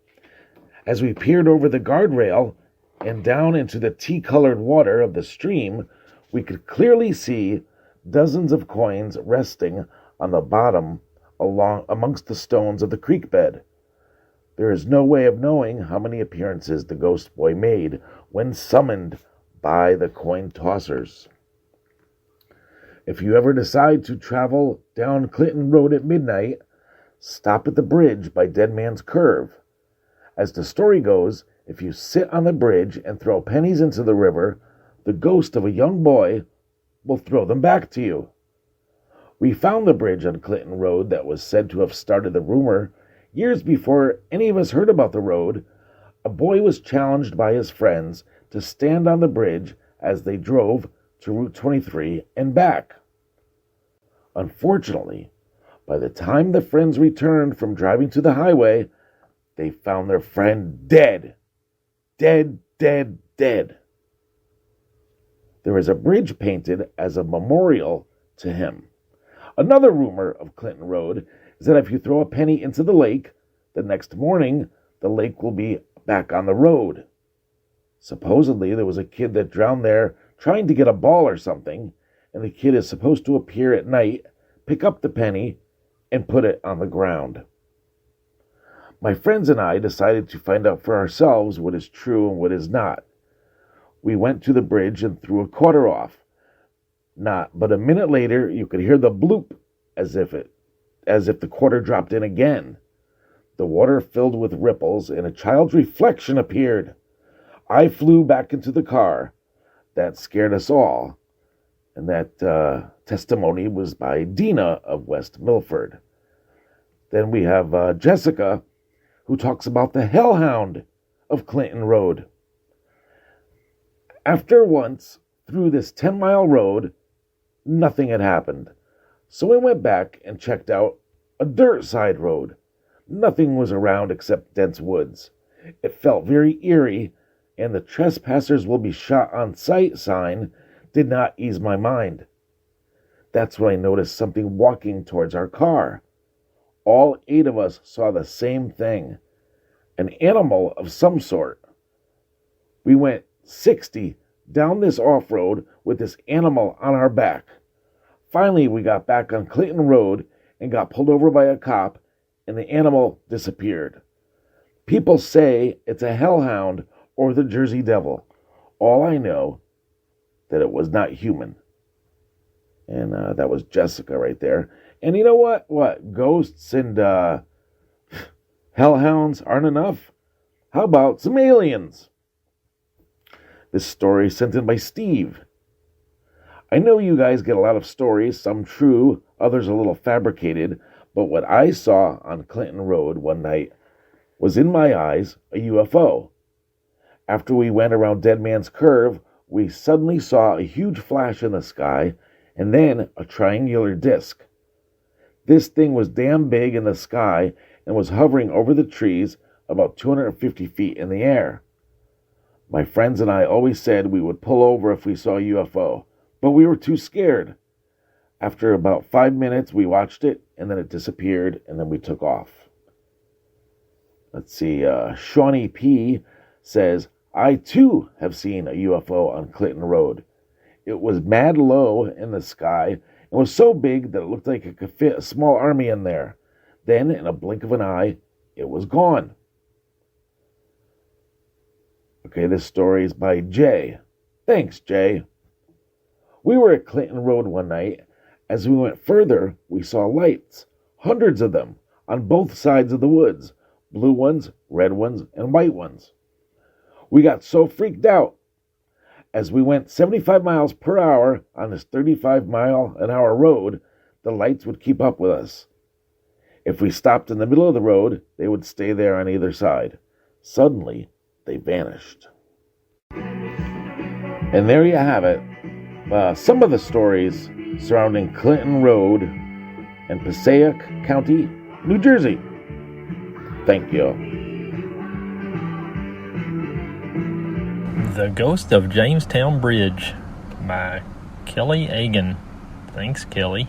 As we peered over the guardrail and down into the tea-colored water of the stream, we could clearly see dozens of coins resting on the bottom along amongst the stones of the creek bed. There is no way of knowing how many appearances the ghost boy made when summoned by the coin tossers. If you ever decide to travel down Clinton Road at midnight, stop at the bridge by Dead Man's Curve. As the story goes, if you sit on the bridge and throw pennies into the river, the ghost of a young boy will throw them back to you. We found the bridge on Clinton Road that was said to have started the rumor. Years before any of us heard about the road, a boy was challenged by his friends to stand on the bridge as they drove to Route 23 and back. Unfortunately, by the time the friends returned from driving to the highway, they found their friend dead. Dead, dead, dead. There is a bridge painted as a memorial to him. Another rumor of Clinton Road is that if you throw a penny into the lake, the next morning the lake will be back on the road. Supposedly there was a kid that drowned there trying to get a ball or something, and the kid is supposed to appear at night, pick up the penny, and put it on the ground. My friends and I decided to find out for ourselves what is true and what is not. We went to the bridge and threw a quarter off. But a minute later, you could hear the bloop as if the quarter dropped in again. The water filled with ripples, and a child's reflection appeared. I flew back into the car. That scared us all. And that testimony was by Dina of West Milford. Then we have Jessica, who talks about the hellhound of Clinton Road. After once, through this 10-mile road, nothing had happened. So we went back and checked out a dirt side road. Nothing was around except dense woods. It felt very eerie, and the trespassers will be shot on sight sign did not ease my mind. That's when I noticed something walking towards our car. All 8 of us saw the same thing. An animal of some sort. We went 60 down this off-road with this animal on our back. Finally, we got back on Clinton Road and got pulled over by a cop, and the animal disappeared. People say it's a hellhound or the Jersey Devil. All I know that it was not human. And that was Jessica right there. And you know what? Ghosts and hellhounds aren't enough? How about some aliens? This story is sent in by Steve. I know you guys get a lot of stories, some true, others a little fabricated, but what I saw on Clinton Road one night was, in my eyes, a UFO. After we went around Dead Man's Curve, we suddenly saw a huge flash in the sky, and then a triangular disc. This thing was damn big in the sky and was hovering over the trees about 250 feet in the air. My friends and I always said we would pull over if we saw a UFO, but we were too scared. After about 5 minutes, we watched it, and then it disappeared, and then we took off. Let's see, Shawnee P. says, I too have seen a UFO on Clinton Road. It was mad low in the sky and was so big that it looked like it could fit a small army in there. Then, in a blink of an eye, it was gone. Okay, this story is by Jay. Thanks, Jay. We were at Clinton Road one night. As we went further, we saw lights, hundreds of them, on both sides of the woods, blue ones, red ones, and white ones. We got so freaked out. As we went 75 miles per hour on this 35-mile-an-hour road, the lights would keep up with us. If we stopped in the middle of the road, they would stay there on either side. Suddenly, they vanished. And there you have it. Some of the stories surrounding Clinton Road in Passaic County, New Jersey. Thank you. The Ghost of Jamestown Bridge by Kelly Agan. Thanks, Kelly.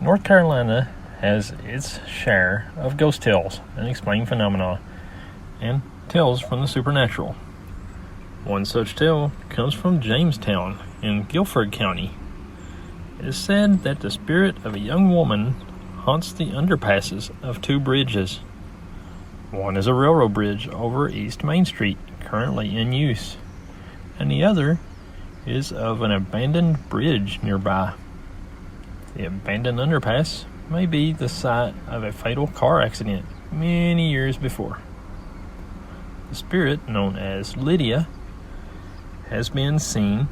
North Carolina has its share of ghost tales and explained phenomena and tales from the supernatural. One such tale comes from Jamestown in Guilford County. It is said that the spirit of a young woman haunts the underpasses of two bridges. One is a railroad bridge over East Main Street, currently in use, and the other is of an abandoned bridge nearby. The abandoned underpass may be the site of a fatal car accident many years before. The spirit, known as Lydia, has been seen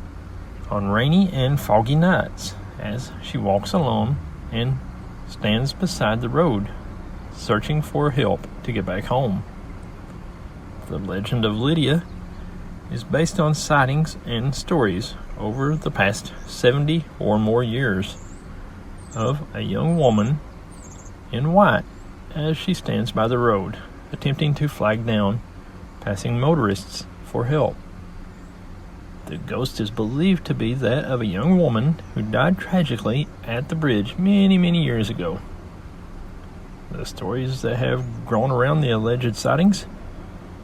on rainy and foggy nights as she walks alone and stands beside the road, searching for help to get back home. The legend of Lydia is based on sightings and stories over the past 70 or more years of a young woman in white as she stands by the road, attempting to flag down passing motorists for help. The ghost is believed to be that of a young woman who died tragically at the bridge many years ago. The stories that have grown around the alleged sightings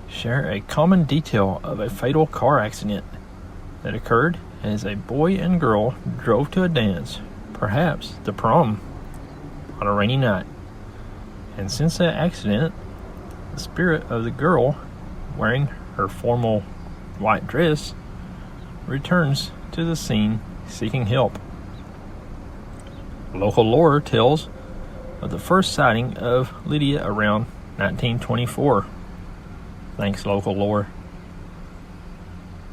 share a common detail of a fatal car accident that occurred as a boy and girl drove to a dance, perhaps the prom, on a rainy night. And since that accident, the spirit of the girl, wearing her formal white dress, returns to the scene seeking help. Local lore tells of the first sighting of Lydia around 1924. Thanks, local lore.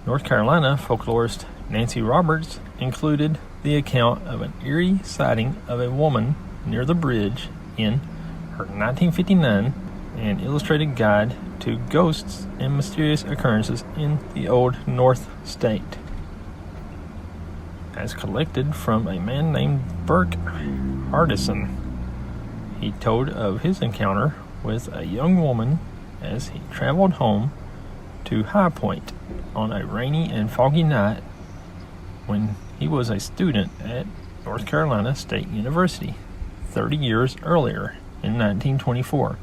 North Carolina folklorist Nancy Roberts included the account of an eerie sighting of a woman near the bridge in her 1959 and illustrated guide to ghosts and mysterious occurrences in the Old North State, as collected from a man named Burke Hardison. He told of his encounter with a young woman as he traveled home to High Point on a rainy and foggy night when he was a student at North Carolina State University 30 years earlier in 1924.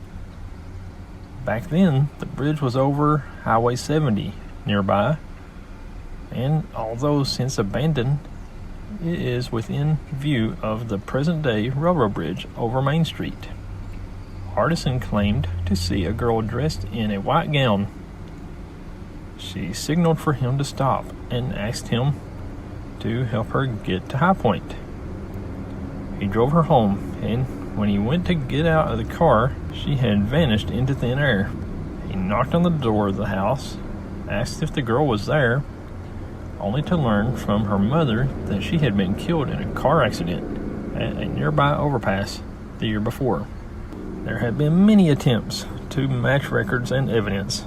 Back then, the bridge was over Highway 70 nearby, and although since abandoned, it is within view of the present-day railroad bridge over Main Street. Hardison claimed to see a girl dressed in a white gown. She signaled for him to stop and asked him to help her get to High Point. He drove her home, and when he went to get out of the car, she had vanished into thin air. He knocked on the door of the house, asked if the girl was there, only to learn from her mother that she had been killed in a car accident at a nearby overpass the year before. There had been many attempts to match records and evidence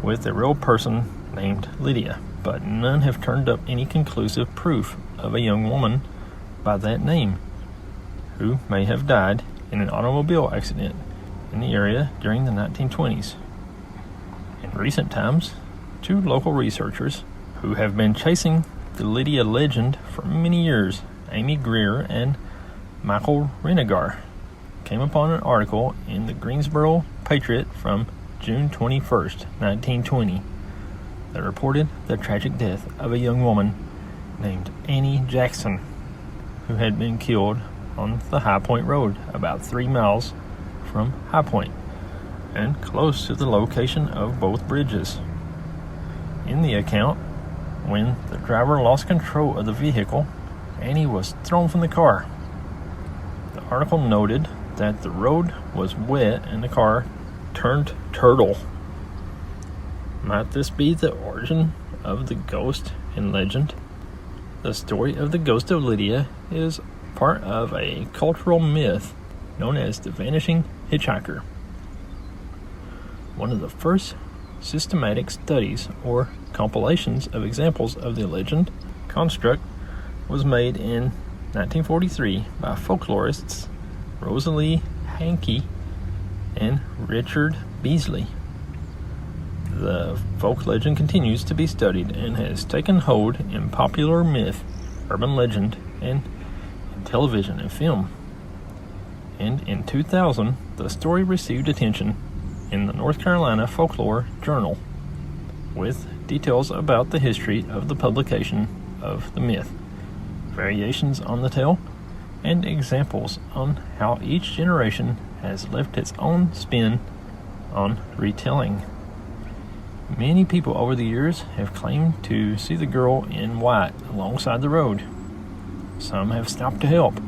with a real person named Lydia, but none have turned up any conclusive proof of a young woman by that name who may have died in an automobile accident in the area during the 1920s. In recent times, two local researchers who have been chasing the Lydia legend for many years, Amy Greer and Michael Renegar, came upon an article in the Greensboro Patriot from June 21st, 1920, that reported the tragic death of a young woman named Annie Jackson, who had been killed on the High Point Road about 3 miles from High Point and close to the location of both bridges. In the account, when the driver lost control of the vehicle, Annie was thrown from the car. The article noted that the road was wet and the car turned turtle. Might this be the origin of the ghost and legend? The story of the ghost of Lydia is part of a cultural myth known as the vanishing hitchhiker. One of the first systematic studies or compilations of examples of the legend construct was made in 1943 by folklorists Rosalie Hankey and Richard Beasley. The folk legend continues to be studied and has taken hold in popular myth, urban legend, and in television and film. And in 2000, the story received attention in the North Carolina Folklore Journal, with details about the history of the publication of the myth. variations on the tale, and examples on how each generation has left its own spin on retelling. Many people over the years have claimed to see the girl in white alongside the road. Some have stopped to help,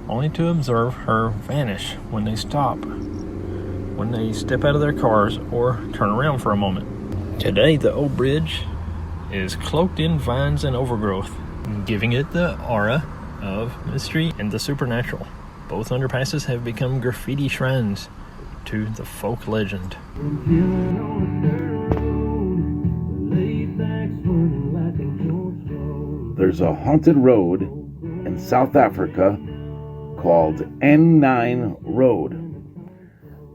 only to observe her vanish when they stop, when they step out of their cars or turn around for a moment. Today, the old bridge is cloaked in vines and overgrowth, giving it the aura of mystery and the supernatural. Both underpasses have become graffiti shrines to the folk legend. There's a haunted road in South Africa called N9 Road.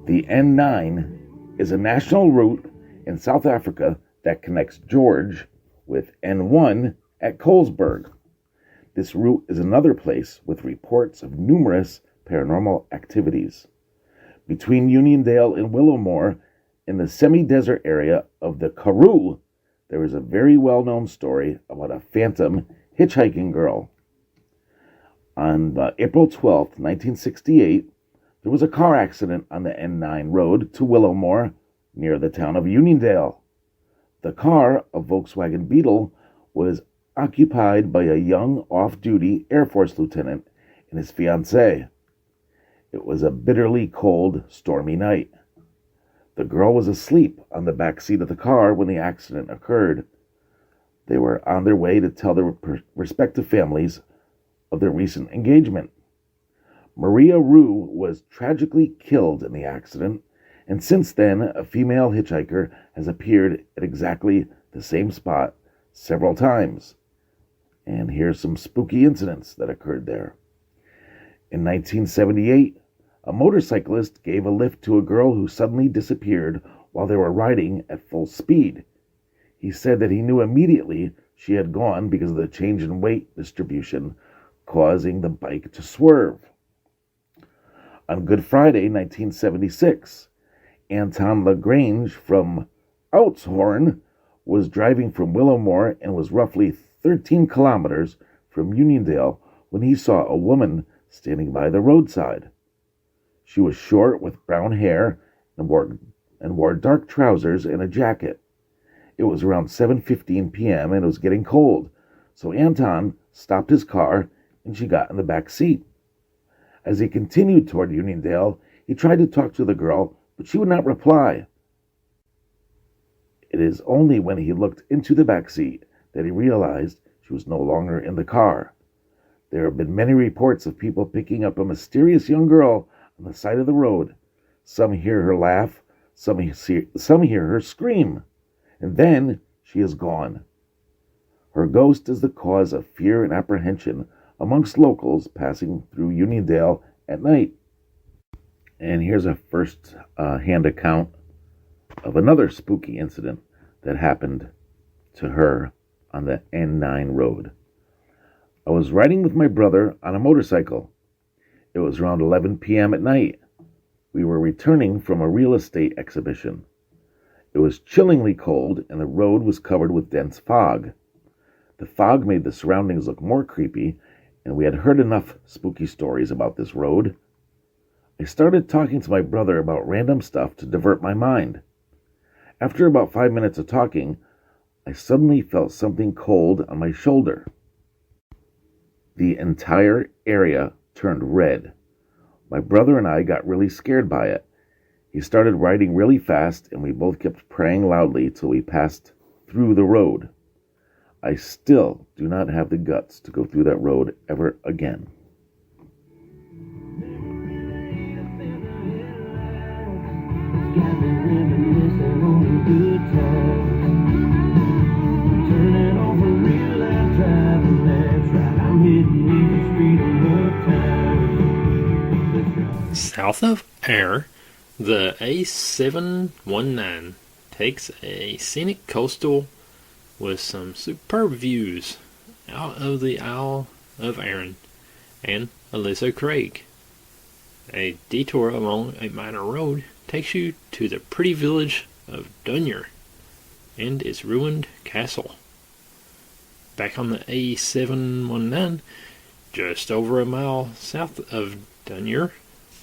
The N9 is a national route in South Africa that connects George with N1 at Colesberg. This route is another place with reports of numerous paranormal activities. Between Uniondale and Willowmore, in the semi-desert area of the Karoo, there is a very well-known story about a phantom hitchhiking girl. On April 12th, 1968, there was a car accident on the N9 road to Willowmore, near the town of Uniondale. The car, a Volkswagen Beetle, was occupied by a young off-duty Air Force lieutenant and his fiancée. It was a bitterly cold, stormy night. The girl was asleep on the back seat of the car when the accident occurred. They were on their way to tell their respective families of their recent engagement. Maria Rue was tragically killed in the accident, and since then, a female hitchhiker has appeared at exactly the same spot several times. And here's some spooky incidents that occurred there. In 1978, a motorcyclist gave a lift to a girl who suddenly disappeared while they were riding at full speed. He said that he knew immediately she had gone because of the change in weight distribution, causing the bike to swerve. On Good Friday, 1976, Anton LaGrange from Oudtshoorn was driving from Willowmore and was roughly 13 kilometers from Uniondale when he saw a woman standing by the roadside. She was short with brown hair and wore dark trousers and a jacket. It was around 7:15 p.m. and it was getting cold, so Anton stopped his car and she got in the back seat. As he continued toward Uniondale, he tried to talk to the girl, but she would not reply. It is only when he looked into the back seat that he realized she was no longer in the car. There have been many reports of people picking up a mysterious young girl on the side of the road. Some hear her laugh, some hear her scream, and then she is gone. Her ghost is the cause of fear and apprehension amongst locals passing through Uniondale at night. And here's a first-hand account of another spooky incident that happened to her on the N9 road. I was riding with my brother on a motorcycle. It was around 11 p.m. at night. We were returning from a real estate exhibition. It was chillingly cold and the road was covered with dense fog. The fog made the surroundings look more creepy, and we had heard enough spooky stories about this road. I started talking to my brother about random stuff to divert my mind. After about 5 minutes of talking, I suddenly felt something cold on my shoulder. The entire area turned red. My brother and I got really scared by it. He started riding really fast, and we both kept praying loudly till we passed through the road. I still do not have the guts to go through that road ever again. South of Ayr, the A719 takes a scenic coastal with some superb views out of the Isle of Arran and Alyssa Craig. A detour along a minor road takes you to the pretty village of Dunure and its ruined castle. Back on the A719, just over a mile south of Dunure,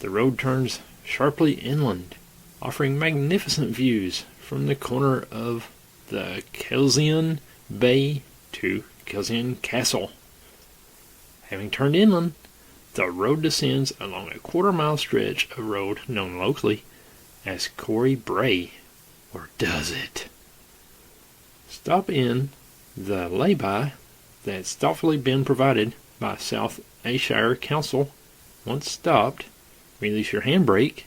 the road turns sharply inland, offering magnificent views from the corner of the Kelsian Bay to Kelsian Castle. Having turned inland, the road descends along a quarter-mile stretch of road known locally as Corey Bray, or does it? Stop in the lay-by that's thoughtfully been provided by South Ayrshire Council. Once stopped, release your handbrake,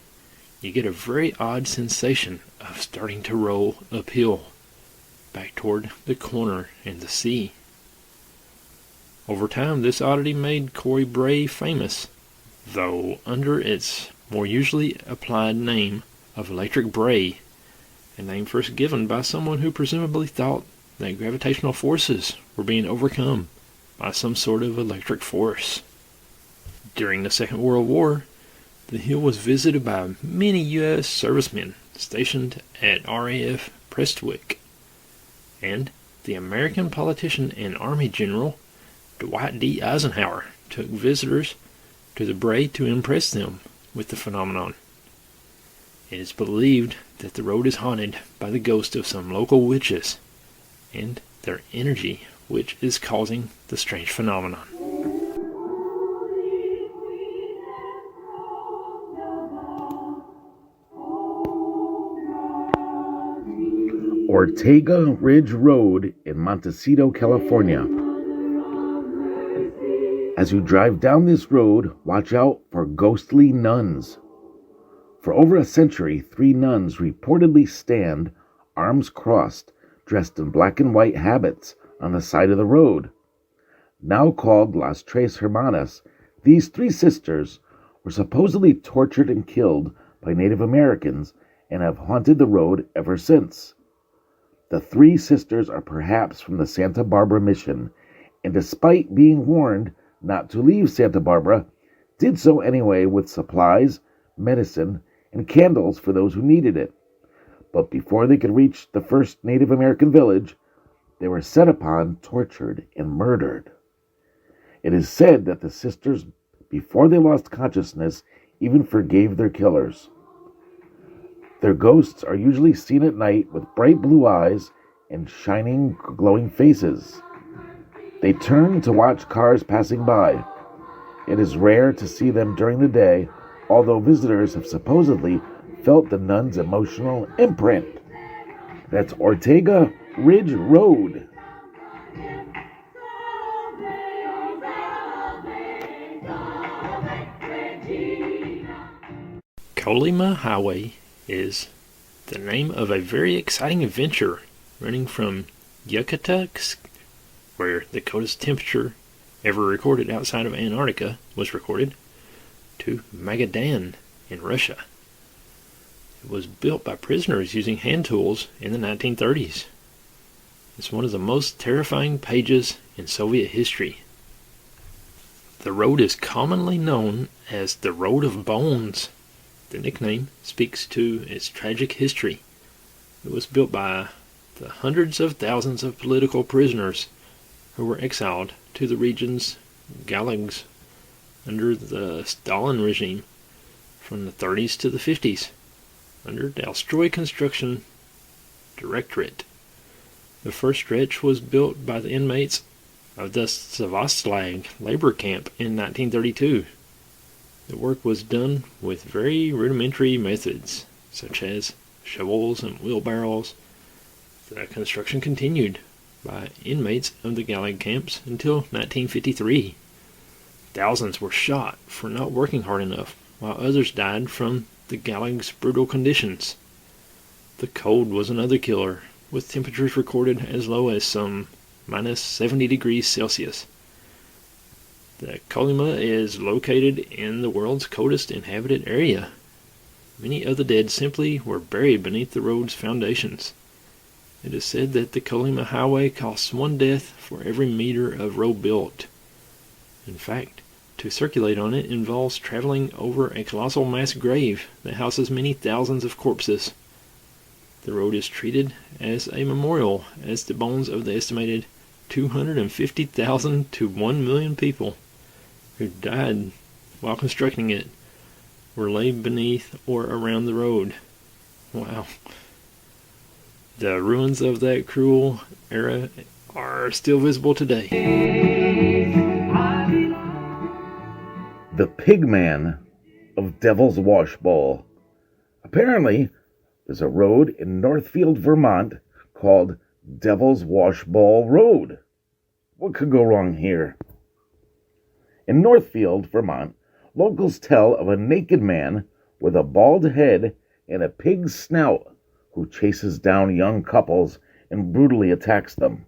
you get a very odd sensation of starting to roll uphill, back toward the corner and the sea. Over time, this oddity made Corey Bray famous, though under its more usually applied name of Electric Bray, a name first given by someone who presumably thought that gravitational forces were being overcome by some sort of electric force. During the Second World War, the hill was visited by many U.S. servicemen stationed at RAF Prestwick, and the American politician and Army General Dwight D. Eisenhower took visitors to the Bray to impress them with the phenomenon. It is believed that the road is haunted by the ghost of some local witches and their energy, which is causing the strange phenomenon. Ortega Ridge Road in Montecito, California. As you drive down this road, watch out for ghostly nuns. For over a century, 3 nuns reportedly stand, arms crossed, dressed in black and white habits, on the side of the road. Now called Las Tres Hermanas, these 3 sisters were supposedly tortured and killed by Native Americans and have haunted the road ever since. The 3 sisters are perhaps from the Santa Barbara mission, and despite being warned not to leave Santa Barbara, did so anyway with supplies, medicine, and candles for those who needed it. But before they could reach the first Native American village, they were set upon, tortured, and murdered. It is said that the sisters, before they lost consciousness, even forgave their killers. Their ghosts are usually seen at night with bright blue eyes and shining, glowing faces. They turn to watch cars passing by. It is rare to see them during the day, although visitors have supposedly felt the nuns' emotional imprint. That's Ortega Ridge Road. Colima Highway is the name of a very exciting adventure running from Yakutsk, where the coldest temperature ever recorded outside of Antarctica was recorded, to Magadan in Russia. It was built by prisoners using hand tools in the 1930s. It's one of the most terrifying pages in Soviet history. The road is commonly known as the Road of Bones. The nickname speaks to its tragic history. It was built by the hundreds of thousands of political prisoners who were exiled to the region's gulags under the Stalin regime from the 30s to the 50s under Dalstroy Construction Directorate. The first stretch was built by the inmates of the Savastlag labor camp in 1932. The work was done with very rudimentary methods, such as shovels and wheelbarrows. The construction continued by inmates of the Gulag camps until 1953. Thousands were shot for not working hard enough, while others died from the Gulag's brutal conditions. The cold was another killer, with temperatures recorded as low as some minus 70 degrees Celsius. The Kolyma is located in the world's coldest inhabited area. Many of the dead simply were buried beneath the road's foundations. It is said that the Kolyma Highway costs 1 death for every meter of road built. In fact, to circulate on it involves traveling over a colossal mass grave that houses many thousands of corpses. The road is treated as a memorial, as the bones of the estimated 250,000 to 1 million people who died while constructing it were laid beneath or around the road. Wow. The ruins of that cruel era are still visible today. The Pigman of Devil's Wash Bowl. Apparently, there's a road in Northfield, Vermont called Devil's Wash Bowl Road. What could go wrong here? In Northfield, Vermont, locals tell of a naked man with a bald head and a pig's snout who chases down young couples and brutally attacks them.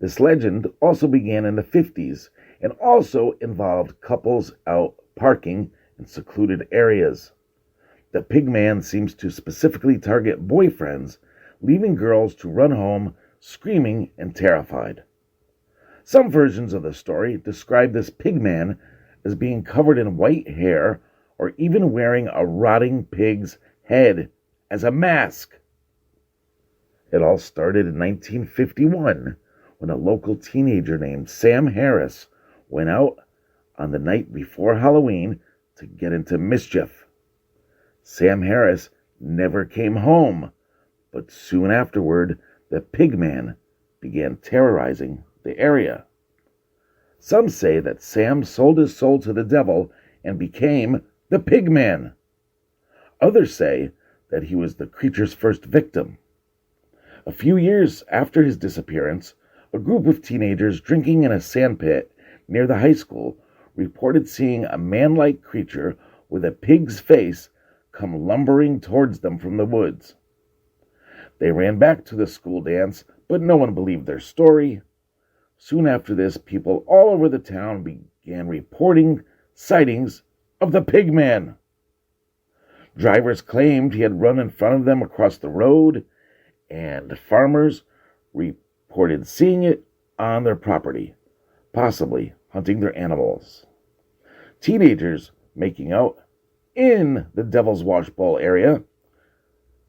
This legend also began in the 50s and also involved couples out parking in secluded areas. The Pigman seems to specifically target boyfriends, leaving girls to run home screaming and terrified. Some versions of the story describe this Pigman as being covered in white hair or even wearing a rotting pig's head as a mask. It all started in 1951 when a local teenager named Sam Harris went out on the night before Halloween to get into mischief. Sam Harris never came home, but soon afterward, the Pigman began terrorizing the area. Some say that Sam sold his soul to the devil and became the Pigman. Others say that he was the creature's first victim. A few years after his disappearance, a group of teenagers drinking in a sandpit near the high school reported seeing a man-like creature with a pig's face come lumbering towards them from the woods. They ran back to the school dance, but no one believed their story. Soon after this, people all over the town began reporting sightings of the Pigman. Drivers claimed he had run in front of them across the road, and farmers reported seeing it on their property, possibly hunting their animals. Teenagers making out in the Devil's Wash Bowl area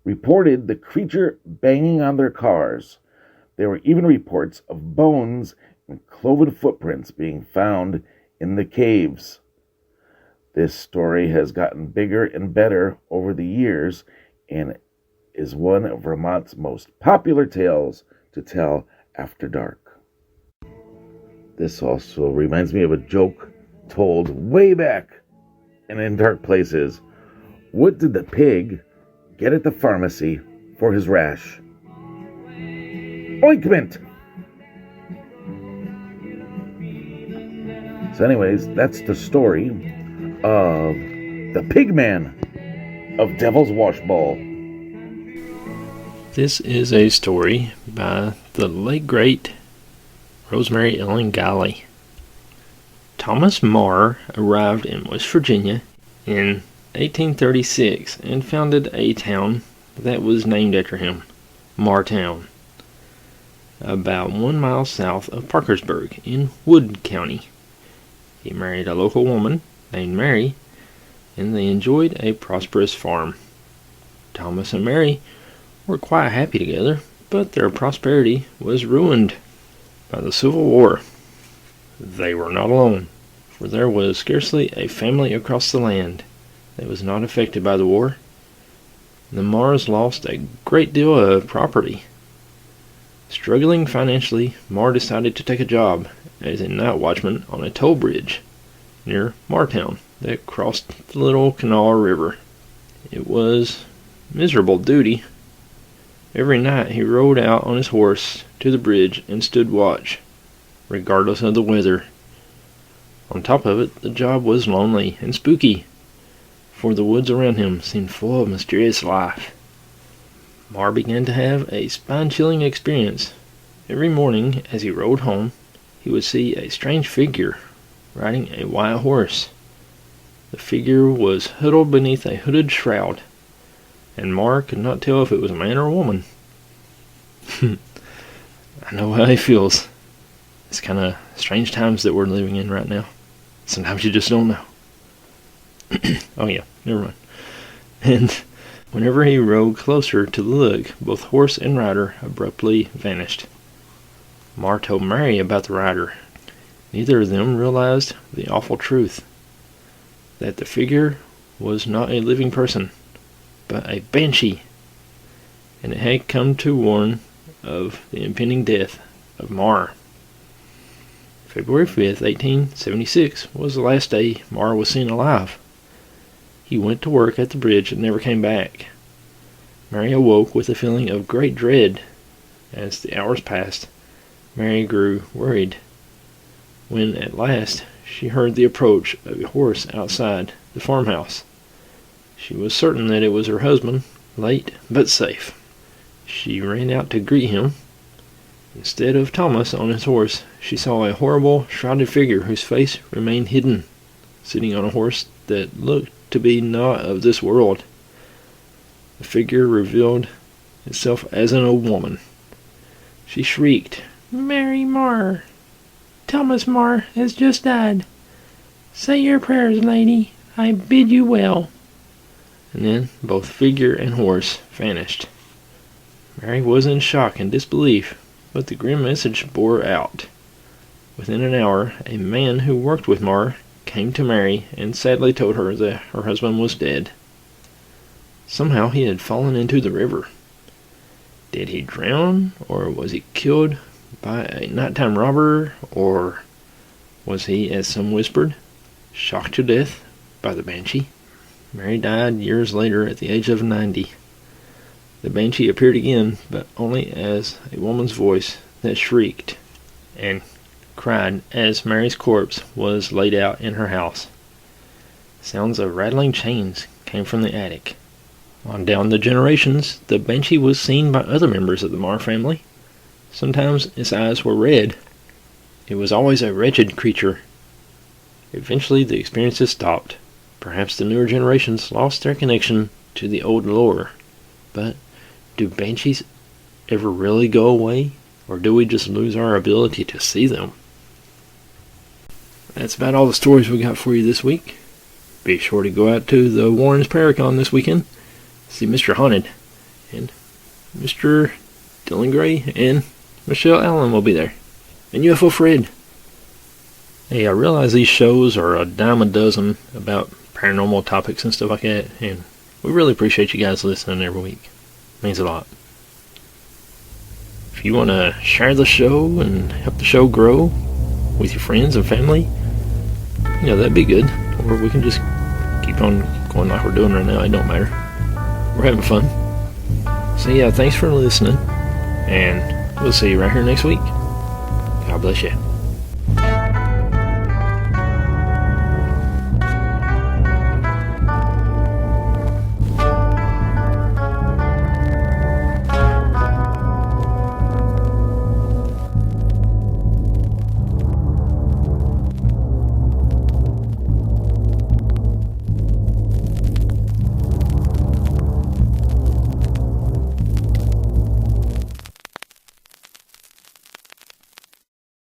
reported the creature banging on their cars. There were even reports of bones and cloven footprints being found in the caves. This story has gotten bigger and better over the years and is one of Vermont's most popular tales to tell after dark. This also reminds me of a joke told way back in Dark Places. What did the pig get at the pharmacy for his rash? Ointment! So anyways, that's the story of the Pigman of Devil's Wash Bowl. This is a story by the late great Rosemary Ellen Gulley. Thomas Marr arrived in West Virginia in 1836 and founded a town that was named after him, Marrtown, about 1 mile south of Parkersburg in Wood County. He married a local woman named Mary, and they enjoyed a prosperous farm. Thomas and Mary were quite happy together, but their prosperity was ruined by the Civil War. They were not alone, for there was scarcely a family across the land that was not affected by the war. The Marrs lost a great deal of property. Struggling financially, Marr decided to take a job as a night watchman on a toll bridge near Marrtown that crossed the Little Kanawha River. It was miserable duty. Every night he rode out on his horse to the bridge and stood watch, regardless of the weather. On top of it, the job was lonely and spooky, for the woods around him seemed full of mysterious life. Marr began to have a spine-chilling experience. Every morning, as he rode home, he would see a strange figure riding a white horse. The figure was huddled beneath a hooded shroud, and Marr could not tell if it was a man or a woman. I know how he feels. It's kind of strange times that we're living in right now. Sometimes you just don't know. Oh yeah, never mind. And whenever he rode closer to look, both horse and rider abruptly vanished. Mar told Mary about the rider. Neither of them realized the awful truth, that the figure was not a living person, but a banshee, and it had come to warn of the impending death of Mar. February 5th, 1876 was the last day Mar was seen alive. He went to work at the bridge and never came back. Mary awoke with a feeling of great dread. As the hours passed, Mary grew worried. When at last she heard the approach of a horse outside the farmhouse, she was certain that it was her husband, late but safe. She ran out to greet him. Instead of Thomas on his horse, she saw a horrible, shrouded figure whose face remained hidden, sitting on a horse that looked to be not of this world. The figure revealed itself as an old woman. She shrieked, "Mary Mar! Thomas Mar has just died. Say your prayers, lady. I bid you well." And then both figure and horse vanished. Mary was in shock and disbelief, but the grim message bore out. Within an hour, a man who worked with Mar came to Mary and sadly told her that her husband was dead. Somehow he had fallen into the river. Did he drown, or was he killed by a nighttime robber, or was he, as some whispered, shocked to death by the banshee? Mary died years later at the age of 90. The banshee appeared again, but only as a woman's voice that shrieked and cried as Mary's corpse was laid out in her house. Sounds of rattling chains came from the attic. On down the generations, the banshee was seen by other members of the Mar family. Sometimes its eyes were red. It was always a wretched creature. Eventually the experiences stopped. Perhaps the newer generations lost their connection to the old lore. But do banshees ever really go away? Or do we just lose our ability to see them? That's about all the stories we got for you this week. Be sure to go out to the Warrens Paracon this weekend. See Mr. Haunted. And Mr. Dylan Gray and Michelle Allen will be there. And UFO Fred. Hey, I realize these shows are a dime a dozen about paranormal topics and stuff like that. And we really appreciate you guys listening every week. It means a lot. If you want to share the show and help the show grow with your friends and family, that'd be good. Or we can just keep on going like we're doing right now. It don't matter. We're having fun. So yeah, thanks for listening. And we'll see you right here next week. God bless you.